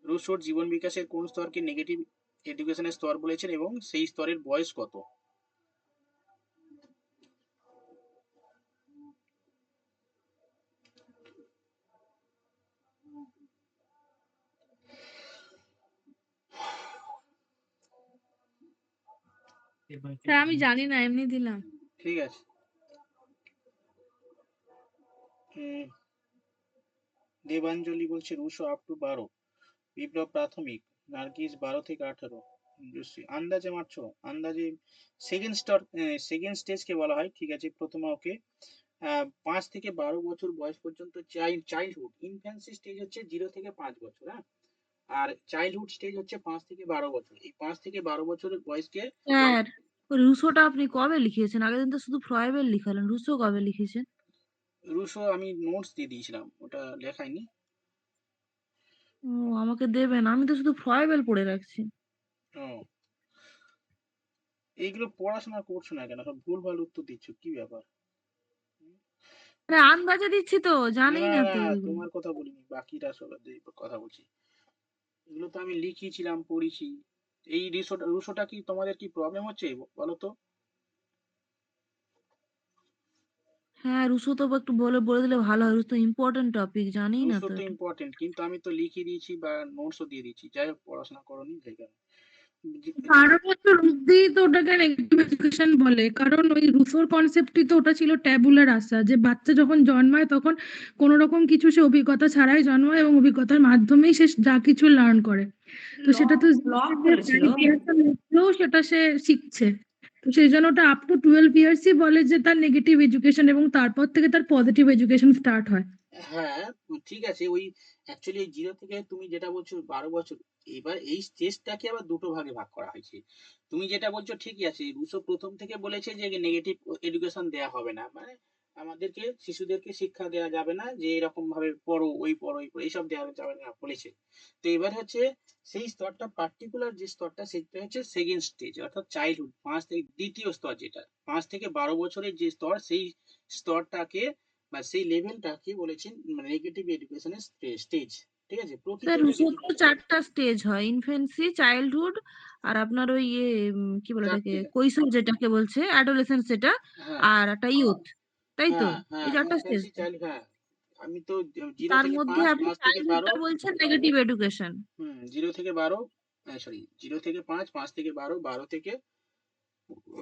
রুশোর জীবন বিকাশের কোন স্তরকে নেগেটিভ এডুকেশনের স্তর বলেছেন এবং সেই স্তরের বয়স কত? স্যার আমি জানি না, এমনি দিলাম। ঠিক আছে। দেবাঞ্জলি বলছে রুশো আপ টু 12, বিপ্লব প্রাথমিক, নার্গিস 12 থেকে 18। আন্দাজে মারছো? আন্দাজে সেকেন্ড স্টেজকে বলা হয়। ঠিক আছে, প্রথমে ওকে 5 থেকে 12 বছর বয়স পর্যন্ত চাইল্ডহুড। ইনফ্যান্সি স্টেজ হচ্ছে 0 থেকে 5 বছর, হ্যাঁ। আর চাইল্ডহুড স্টেজ হচ্ছে 5 থেকে 12 বছর। এই 5 থেকে 12 বছরের বয়সকে স্যার রুশোটা আপনি কবে লিখিয়েছেন? আগের দিন তো শুধু ফ্রয়েবেল লিখালেন, রুশো কবে লিখেছেন? রুশো আমি নোটস দিয়ে দিয়েছিলাম, ওটা লেখাইনি। ও আমাকে দেবেন, আমি তো শুধু ফ্রয়েবেল পড়ে রাখছি। ও, এইগুলো পড়াশোনা করছো না কেন? সব ভুলভাল উত্তর দিচ্ছ, কি ব্যাপার? আরে আন্দাজে দিচ্ছি তো, জানেই না না না, তো এগুলো। তোমার কথা বলিনি, বাকিরা সব কথা বলছি। এগুলো তো আমি লিখিয়েছিলাম, পড়েছি। এই রুশোটা কি তোমাদের কি প্রবলেম হচ্ছে বলো তো? হ্যাঁ রুশো তো একটু বলে বলে দিলে ভালো হয়, রুশো তো ইম্পর্টেন্ট টপিক, জানিই না রুশো তো তো এটা। ইম্পর্টেন্ট, কিন্তু আমি তো লিখিয়ে দিয়েছি বা নোটসও দিয়ে দিয়েছি। যাই হোক, পড়াশোনা করোনি সেই কারণে। 12 বছর অব্দি তো ওটাকে নেগেটিভ এডুকেশন বলে, কারণ ওই রুসোর কনসেপ্টই তো ওটা ছিল ট্যাবুলার রাসা, যে বাচ্চা যখন জন্মায় তখন কোনো রকম কিছু সে অভিজ্ঞতা ছাড়াই জন্মায় এবং অভিজ্ঞতার মাধ্যমেই সে যা কিছু লার্ন করে। তো সেটা তো সেটা সে শিখছে। তো সেই জন্য ওটা আপ টু 12 ইয়ার্সই বলে যে তার নেগেটিভ এডুকেশন, এবং তারপর থেকে তার পজিটিভ এডুকেশন স্টার্ট হয়। হ্যাঁ, ঠিক আছে। ওই অ্যাকচুয়ালি 0 থেকে তুমি যেটা বলছো 12 বছর, এবার এই স্টেজটাকে আবার দুটো ভাগে ভাগ করা হয়েছে। তুমি যেটা বলছো ঠিকই আছে, রুশো প্রথম থেকে বলেছে যে নেগেটিভ এডুকেশন দেয়া হবে না, মানে আমাদেরকে শিশুদেরকে শিক্ষা দেওয়া যাবে না যে এরকম ভাবে পড়ো, ওই পড়ো, এই পড়ো, এইসব দেওয়া যাবে না বলেছে। তো এবার হচ্ছে সেই স্তরটা, পার্টিকুলার যে স্তরটা, সেটা হচ্ছে সেকেন্ড স্টেজ, অর্থাৎ চাইল্ডহুড, 5 থেকে দ্বিতীয় স্তর, যেটা 5 থেকে 12 বছরের যে স্তর, সেই স্তরটাকে বা সেই লেভেলটাকে বলেছেন নেগেটিভ এডুকেশনের স্টেজ। ঠিক আছে, প্রকৃত স্যার রুশোর নেগেটিভ তো 4টা স্টেজ হয়, ইনফেন্সি, চাইল্ডহুড, আর আপনার ওই কি বলে ওটাকে, 4টে। কৈশোর যেটাকে বলছে, অ্যাডোলেসেন্স সেটা, হ্যাঁ আর একটা ইয়ুথ, তাই তো? হ্যাঁ হ্যাঁ, এই 4টা স্টেজ। ইনফ্যান্সি চাইল্ড, হ্যাঁ। আমি তো 0 তার থেকে মধ্যে 5, আপনি 5 থেকে 12। চাইল্ডহুডটা বলছেন নেগেটিভ এডুকেশন। 0 থেকে 12, সরি, 0 থেকে 5, 5 থেকে 12, 12 থেকে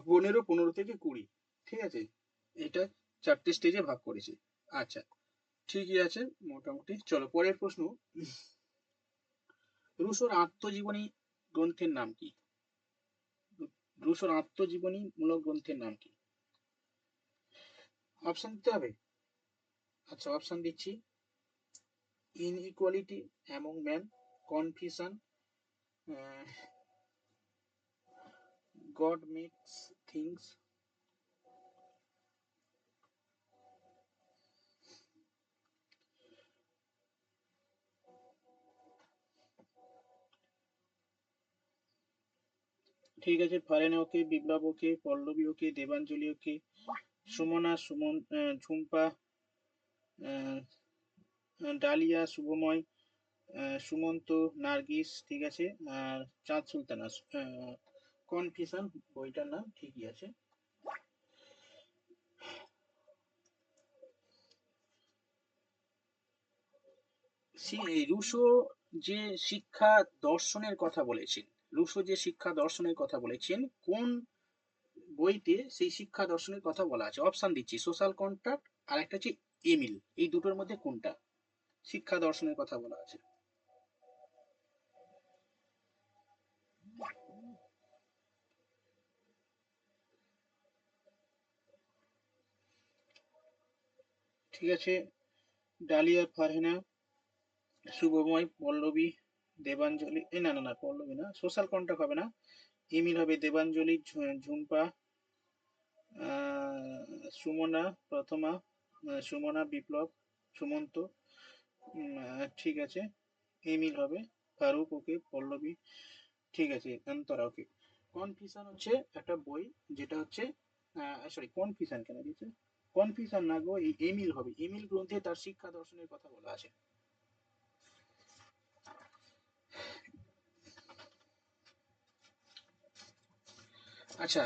15, 15 থেকে 20। ঠিক আছে, এটা 4টে স্টেজে ভাগ করেছে। আচ্ছা, ঠিকই আছে মোটামুটি। চলো পরের প্রশ্ন। রুশোর আত্মজীবনী গ্রন্থের নাম কি? রুশোর আত্মজীবনী মূলক গ্রন্থের নাম কি? অপশন দিতে হবে? আচ্ছা, অপশন দিচ্ছি। Inequality among man, confusion, God makes things. ঠিক আছে, Farena okay, Biplab okay, Pallabi okay, Debanjali okay, Sumana, Jhumpa, ah, Dalia, Shubhamoy, Sumanta, Nargis, ঠিক আছে, আর চাঁদ সুলতানা। কনফিউশন বইটার নাম, ঠিকই আছে। রুশো যে শিক্ষা দর্শনের কথা বলেছেন, রুশো যে শিক্ষা দর্শনের কথা বলেছেন, কোন বইতে সেই শিক্ষা দর্শনের কথা বলা আছে? অপশন দিচ্ছি, সোশ্যাল কন্ট্রাক্ট, আর একটা হচ্ছে এমিল। এই দুটোর মধ্যে কোনটা শিক্ষা দর্শনের কথা বলা আছে? ঠিক আছে, ডালিয়া, ফারহানা, শুভময়, পল্লবী, দেবাঞ্জলি, না না না, পল্লবী না, সোশ্যাল কন্ট্রাক্ট হবে না, এমিল হবে। দেবাঞ্জলি, ঝুম্পা, সুমনা, প্রথমা, সুমনা, বিপ্লব, সুমন্ত, ঠিক আছে, এমিল হবে। ফারুক ওকে, পল্লবী, ঠিক আছে, অন্তরা ওকে। কনফিউশন হচ্ছে একটা বই, যেটা হচ্ছে, সরি, কনফিউশন কেন দিয়েছে? কনফিউশন না গো, এই এমিল হবে। এমিল গ্রন্থে তার শিক্ষা দর্শনের কথা বলা আছে। আচ্ছা,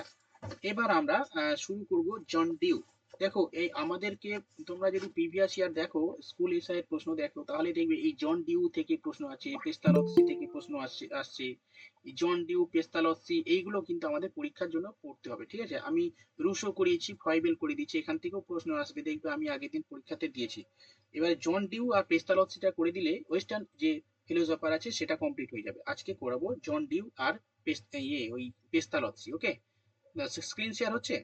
এবার আমরা শুরু করব জন ডিউ। দেখো এই আমাদেরকে, তোমরা যদি প্রিভিয়াস ইয়ার দেখো, স্কুল এসআইয়ের প্রশ্ন দেখো, তাহলে দেখবে এই জন ডিউ থেকে প্রশ্ন আছে, পেস্তালসি থেকে প্রশ্ন আসছে। এই জন ডিউ, পেস্তালসি এইগুলো কিন্তু আমাদের পরীক্ষার জন্য পড়তে হবে, ঠিক আছে? আমি রুশো করিয়েছি, ফ্রয়েবেল করে দিচ্ছি, এখান থেকেও প্রশ্ন আসবে, দেখবে আমি আগের দিন পরীক্ষাতে দিয়েছি। এবারে জন ডিউ আর পেস্তালসিটা করে দিলে ওয়েস্টার্ন যে ফিলোসফার আছে সেটা কমপ্লিট হয়ে যাবে। আজকে করাবো জন ডিউ আর ওই পেস্তালসি। ওকে, স্ক্রিন শেয়ার হচ্ছে?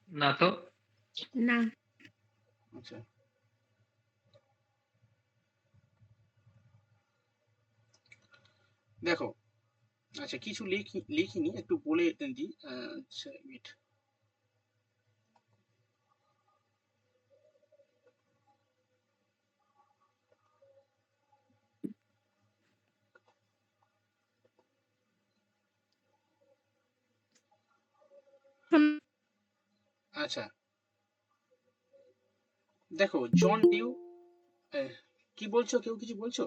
না তো। না। আচ্ছা, দেখো, আচ্ছা কিছু লিখিনি, একটু বলে দিই। আচ্ছা মিনিট। আচ্ছা, দেখো জন ডিউ, কি বলছো? কেউ কিছু বলছো?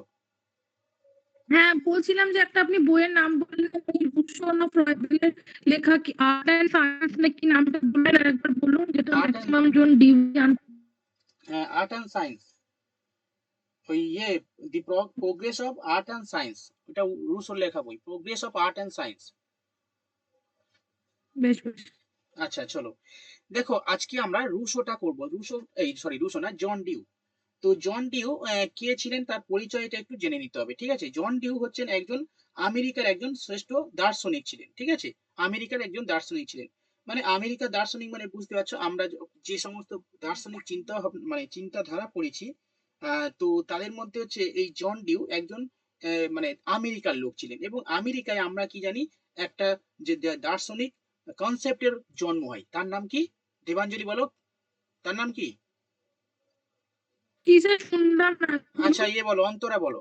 হ্যাঁ, বলছিলাম যে একটা আপনি বইয়ের নাম বললেন, ওই রুশো না ফ্রয়েবেলের লেখা কি আর্ট অ্যান্ড সায়েন্স নাকি নামটা বললেন, আরেকবার বলুন, যেটা আর্ট অ্যান্ড ম্যাক্সিমাম জন ডিভিশন। আর্ট অ্যান্ড সায়েন্স, ওই the progress of art and science, ওটা রুশোর লেখা বই, progress of art and science. বেশ বেশ। আচ্ছা চলো, দেখো আজকে আমরা রুশোটা করব। রুশো, এই সরি রুশো না, জন ডিউ। তো জন ডিউ কে ছিলেন তার পরিচয়টা একটু জেনে নিতে হবে, ঠিক আছে? জন ডিউ হচ্ছেন একজন আমেরিকার একজন শ্রেষ্ঠ দার্শনিক ছিলেন, ঠিক আছে? আমেরিকার একজন দার্শনিক ছিলেন। মানে আমেরিকার দার্শনিক মানে বুঝতে পারছো, আমরা যে সমস্ত দার্শনিক মানে চিন্তাধারা পড়েছি, তো তাদের মধ্যে হচ্ছে এই জন ডিউ একজন মানে আমেরিকার লোক ছিলেন। এবং আমেরিকায় আমরা কি জানি, একটা যে দার্শনিক কনসেপ্টের জন্ম হয়, তার নাম কি? দেবাঞ্জলি বলো, তার নাম কি? কি স্যার, শুনলাম না। আচ্ছা বলো, অন্তরা বলো।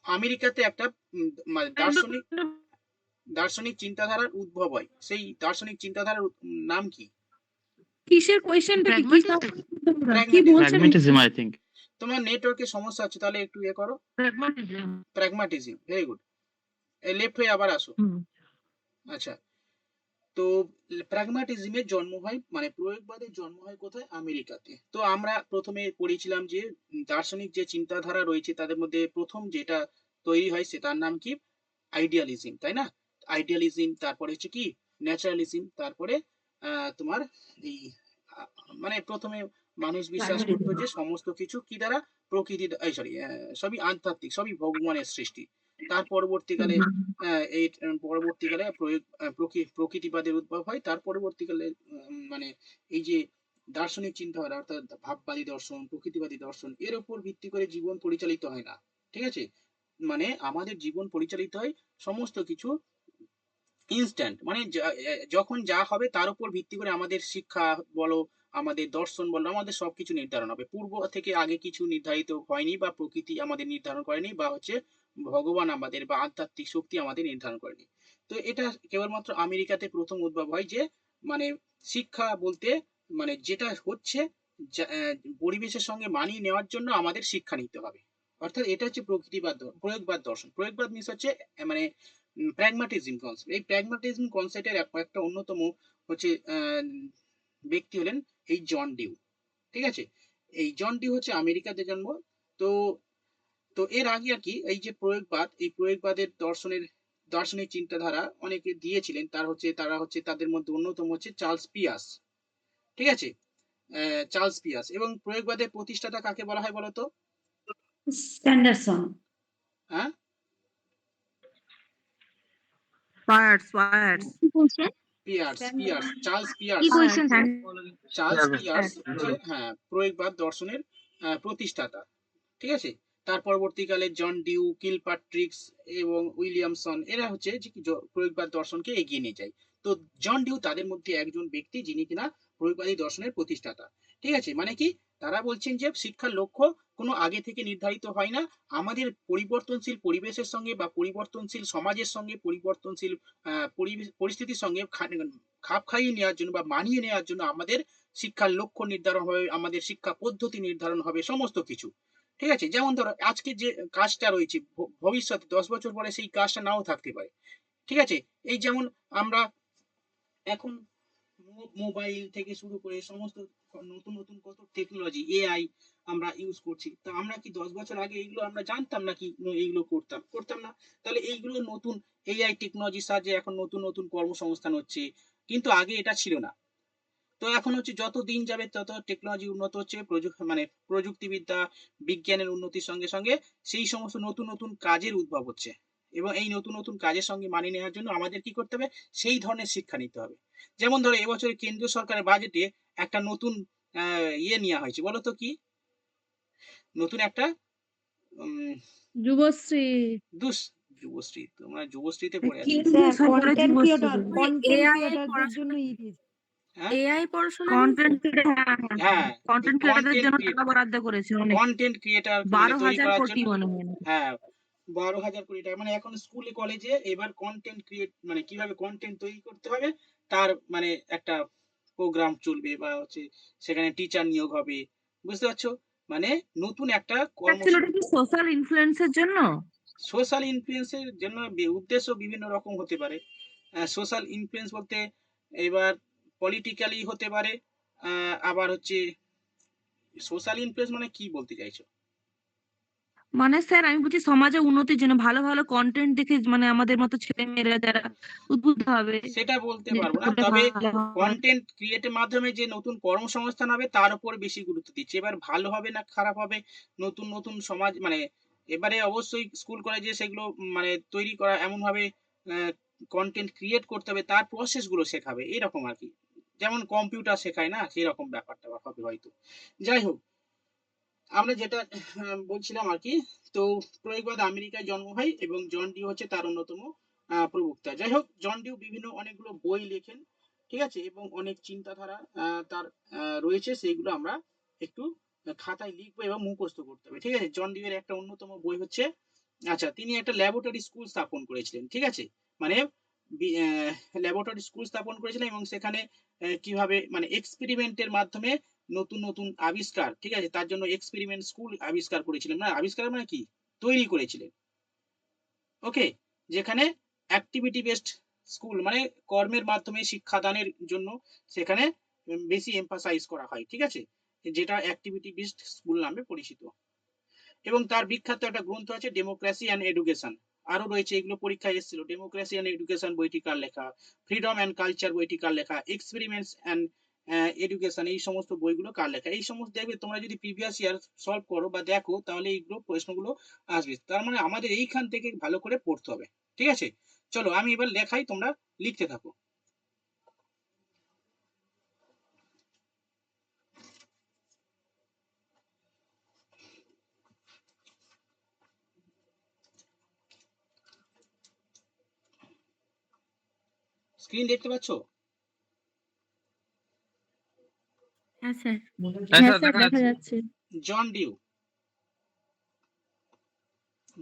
আমেরিকাতে একটা মানে দার্শনিক দার্শনিক চিন্তাধারার উদ্ভব হয়, সেই দার্শনিক চিন্তাধারার নাম কি? কিসের কোয়েশ্চেনটা কি প্র্যাগম্যাটিজম। কি বলছেন? Pragmatism I think. তোমার নেটওয়ার্কের সমস্যা হচ্ছে, তাহলে একটু করো। Pragmatism. Pragmatism, very good. Left হয়ে আবার আসো। হুম। আচ্ছা, তো প্র্যাগমাটিজমের জন্ম হয়, মানে প্রয়োগবাদের জন্ম হয় কোথায়? আমেরিকাতে। তো আমরা প্রথমে পড়েছিলাম যে দার্শনিক যে চিন্তাধারা রয়েছে তাদের মধ্যে প্রথম যেটা তৈরি হয় সেটার নাম কি? আইডিয়ালিজম, তাই না? আইডিয়ালিজম, তারপরে হচ্ছে কি ন্যাচারালিজম, তারপরে তোমার এই মানে প্রথমে মানুষ বিশ্বাস করতো যে সমস্ত কিছু কি দ্বারা? প্রকৃতি, সরি, সবই আধ্যাত্মিক, সবই ভগবানের সৃষ্টি। তার পরবর্তীকালে এই পরবর্তীকালে প্রকৃতিবাদের উদ্ভব হয়। তার পরবর্তীকালে মানে এই যে দার্শনিক চিন্তাধারা, অর্থাৎ ভাববাদী দর্শন, প্রকৃতিবাদী দর্শন, এর উপর ভিত্তি করে জীবন পরিচালিত হয় না, ঠিক আছে? মানে আমাদের জীবন পরিচালিত হয় সমস্ত কিছু ইনস্ট্যান্ট, মানে যখন যা হবে তার উপর ভিত্তি করে আমাদের শিক্ষা বলো, আমাদের দর্শন বলো, আমাদের সবকিছু নির্ধারণ হবে। পূর্ব থেকে আগে কিছু নির্ধারিত হয়নি, বা প্রকৃতি আমাদের নির্ধারণ করেনি, বা হচ্ছে ভগবান আমাদের বা আধ্যাত্মিক শক্তি আমাদের নির্ধারণ করেনি। তো এটা কেবলমাত্র আমেরিকাতে প্রথম উদ্ভব হয় যে মানে শিক্ষা বলতে মানে যেটা হচ্ছে পরিবেশের সঙ্গে মানিয়ে নেওয়ার জন্য আমাদের শিক্ষা নিতে হবে। অর্থাৎ এটা হচ্ছে প্রয়োগবাদ দর্শন। প্রয়োগবাদ মিন্স হচ্ছে মানে প্র্যাগমাটিজম কনসেপ্ট। এই প্র্যাগমাটিজম কনসেপ্টের একটা অন্যতম হচ্ছে ব্যক্তি হলেন এই জন ডিউ, ঠিক আছে? এই জন ডিউ হচ্ছে আমেরিকাতে জন্ম। তো তো এর আগে আর কি, এই যে প্রয়োগবাদ, এই প্রয়োগবাদের দার্শনিক চিন্তাধারা অনেকে দিয়েছিলেন। তারা হচ্ছে তাদের মধ্যে অন্যতম হচ্ছে চার্লস পিয়াস, ঠিক আছে? চার্লস পিয়াস। এবং প্রয়োগবাদের প্রতিষ্ঠাতা কাকে বলা হয় বলতো? স্যান্ডারসন। হ্যাঁ, পায়ার্স। কি বলছেন? পিয়ার্স, চার্লস কি পিয়ার্স। বলছেন স্যার? চার্লস পিয়ার্স হচ্ছে প্রয়োগবাদ দর্শনের প্রতিষ্ঠাতা, ঠিক আছে? তার পরবর্তীকালে জন ডিউ, কিলপাট্রিক্স এবং উইলিয়ামসন, এরা হচ্ছে যে প্রয়োগবাদ দর্শনকে এগিয়ে নিয়ে যায়। তো জন ডিউ তাদের মধ্যে একজন ব্যক্তি যিনি কিনা প্রয়োগবাদী দর্শনের প্রতিষ্ঠাতা, ঠিক আছে? মানে কি, তারা বলছেন যে শিক্ষার লক্ষ্য কোনো আগে থেকে নির্ধারিত হয় না, আমাদের পরিবর্তনশীল পরিবেশের সঙ্গে বা পরিবর্তনশীল সমাজের সঙ্গে, পরিবর্তনশীল পরিস্থিতির সঙ্গে খাপ খাইয়ে নেওয়ার জন্য বা মানিয়ে নেওয়ার জন্য আমাদের শিক্ষার লক্ষ্য নির্ধারণ হবে, আমাদের শিক্ষা পদ্ধতি নির্ধারণ হবে, সমস্ত কিছু। ঠিক আছে? যেমন ধরো আজকে যে কাজটা রয়েছে ভবিষ্যতে 10 বছর পরে সেই কাজটা নাও থাকতে পারে। ঠিক আছে? এই যেমন আমরা এখন মোবাইল থেকে শুরু করে সমস্ত নতুন নতুন কত টেকনোলজি এআই আমরা ইউজ করছি। তা আমরা কি 10 বছর আগে এগুলো আমরা জানতাম নাকি এইগুলো করতাম না। তাহলে এইগুলো নতুন এআই টেকনোলজির সাহায্যে এখন নতুন নতুন কর্মসংস্থান হচ্ছে, কিন্তু আগে এটা ছিল না। তো এখন হচ্ছে যত দিন যাবে তত টেকনোলজি উন্নত হচ্ছে, মানে প্রযুক্তিবিদ্যা বিজ্ঞানের উন্নতির সঙ্গে সঙ্গে সেই সমস্ত নতুন নতুন কাজের উদ্ভব হচ্ছে, এবং এই নতুন নতুন কাজের সঙ্গে মানিয়ে নেওয়ার জন্য আমাদের কি করতে হবে, সেই ধরনের শিক্ষা নিতে হবে। যেমন ধরো এবছর কেন্দ্রীয় সরকারের বাজেটে একটা নতুন ইয়ে নেওয়া হয়েছে, বলো তো কি? নতুন একটা উম, যুবশ্রী। দুস যুবশ্রী, তোমরা যুবশ্রীতে পড়ে আছো। কেন্দ্রীয় স্যার সরকারের কন্টেন্ট যুবশ্রী ক্রিয়েটর বলে। কন্টেন্ট এআই ক্রিয়েটরদের জন্য পড়াশোনা, দিয়েছে। হ্যাঁ এআই পড়াশোনা নেই কন্টেন্ট হ্যাঁ, তো কন্টেন্ট ক্রিয়েটরদের কন্টেন্ট জন্য টাকা বরাদ্দ করেছে অনেক, কন্টেন্ট ক্রিয়েটার মানে তৈরি 12,000 করার কোটি জন্য। মনে হয়। হ্যাঁ, 12,000 কোটি টাকা, মানে এখন স্কুলে কলেজে এবার কন্টেন্ট ক্রিয়েট মানে কিভাবে কন্টেন্ট তৈরি করতে হবে তার মানে একটা প্রোগ্রাম চলবে, বা হচ্ছে সেখানে টিচার নিয়োগ হবে। বুঝতে পারছো? মানে নতুন একটা অ্যাকচুয়ালি ওটা কি সোশ্যাল ইনফ্লুয়েন্সের জন্য? সোশ্যাল ইনফ্লুয়েন্সের জন্য উদ্দেশ্য বিভিন্ন রকম হতে পারে। সোশ্যাল ইনফ্লুয়েন্স বলতে এবার পলিটিক্যালি হতে পারে, আবার হচ্ছে সোশ্যাল ইনফ্লুয়েন্স মানে কি বলতে চাইছো? মানে স্যার আমি বলছি সমাজে উন্নতির জন্য ভালো ভালো কন্টেন্ট দেখে মানে আমাদের মতো ছেলেমেয়েরা যারা উদ্বুদ্ধ হবে সেটা বলতে যে পারবো না, করলে তবে ভালো হবে। কন্টেন্ট ক্রিয়েটের মাধ্যমে যে নতুন কর্মসংস্থান হবে তার উপর বেশি গুরুত্ব দিচ্ছে। এবার ভালো হবে না খারাপ হবে, নতুন নতুন সমাজ মানে এবারে অবশ্যই স্কুল কলেজে সেগুলো মানে তৈরি করা এমন ভাবে কন্টেন্ট ক্রিয়েট করতে হবে, তার প্রসেস গুলো শেখাবে এরকম আর কি। যেমন কম্পিউটার শেখায় না, সেরকম ব্যাপারটা হবে হয়তো। যাই হোক, আমরা যেটা বলছিলাম আর কি। তো প্রয়োগবাদ আমেরিকায় জন্ম হয় এবং জন ডিউ হচ্ছে তার অন্যতম প্রবক্তা। যাই হোক, জন ডিউ বিভিন্ন অনেকগুলো বই লেখেন, ঠিক আছে, এবং অনেক চিন্তাধারা তার রয়েছে, সেইগুলো আমরা একটু খাতায় লিখবো এবং মুখস্থ করতে হবে। ঠিক আছে? জন ডিউ এর একটা অন্যতম বই হচ্ছে, আচ্ছা, তিনি একটা ল্যাবরেটরি স্কুল স্থাপন করেছিলেন। ঠিক আছে? মানে ল্যাবরেটরি স্কুল স্থাপন করেছিলেন এবং সেখানে কিভাবে মানে এক্সপেরিমেন্টের মাধ্যমে নতুন নতুন আবিষ্কার, ঠিক আছে, তার জন্য এক্সপেরিমেন্ট স্কুল আবিষ্কার করেছিলেন, মানে আবিষ্কার মানে কি, তৈরি করেছিলেন। ওকে, যেখানে অ্যাক্টিভিটি বেসড স্কুল মানে কর্মের মাধ্যমে শিক্ষাদানের জন্য সেখানে বেশি এমফাসাইজ করা হয়। ঠিক আছে? যেটা অ্যাক্টিভিটি বেসড স্কুল নামে পরিচিত। এবং তার বিখ্যাত একটা গ্রন্থ আছে ডেমোক্রেসি অ্যান্ড এডুকেশন। আরো রয়েছে, এগুলো পরীক্ষায় এসেছিল। ডেমোক্রেসি অ্যান্ড এডুকেশন বইটি কার লেখা, ফ্রিডম অ্যান্ড কালচার বইটি কার লেখা, এক্সপেরিমেন্টস অ্যান্ড এডুকেশন, এই সমস্ত বইগুলো কার লেখা। এই সমস্ত দেখবে তোমরা যদি প্রিভিয়াস ইয়ার সলভ করো বা দেখো, তাহলে এইগুলো প্রশ্নগুলো আসবে। তার মানে আমাদের এইখান থেকে ভালো করে পড়তে হবে। ঠিক আছে? চলো আমি এবার লেখাই, তোমরা লিখতে থাকো। স্ক্রিন দেখতে পাচ্ছ? হ্যাঁ স্যার। হ্যাঁ স্যার দেখা যাচ্ছে। John Dewey,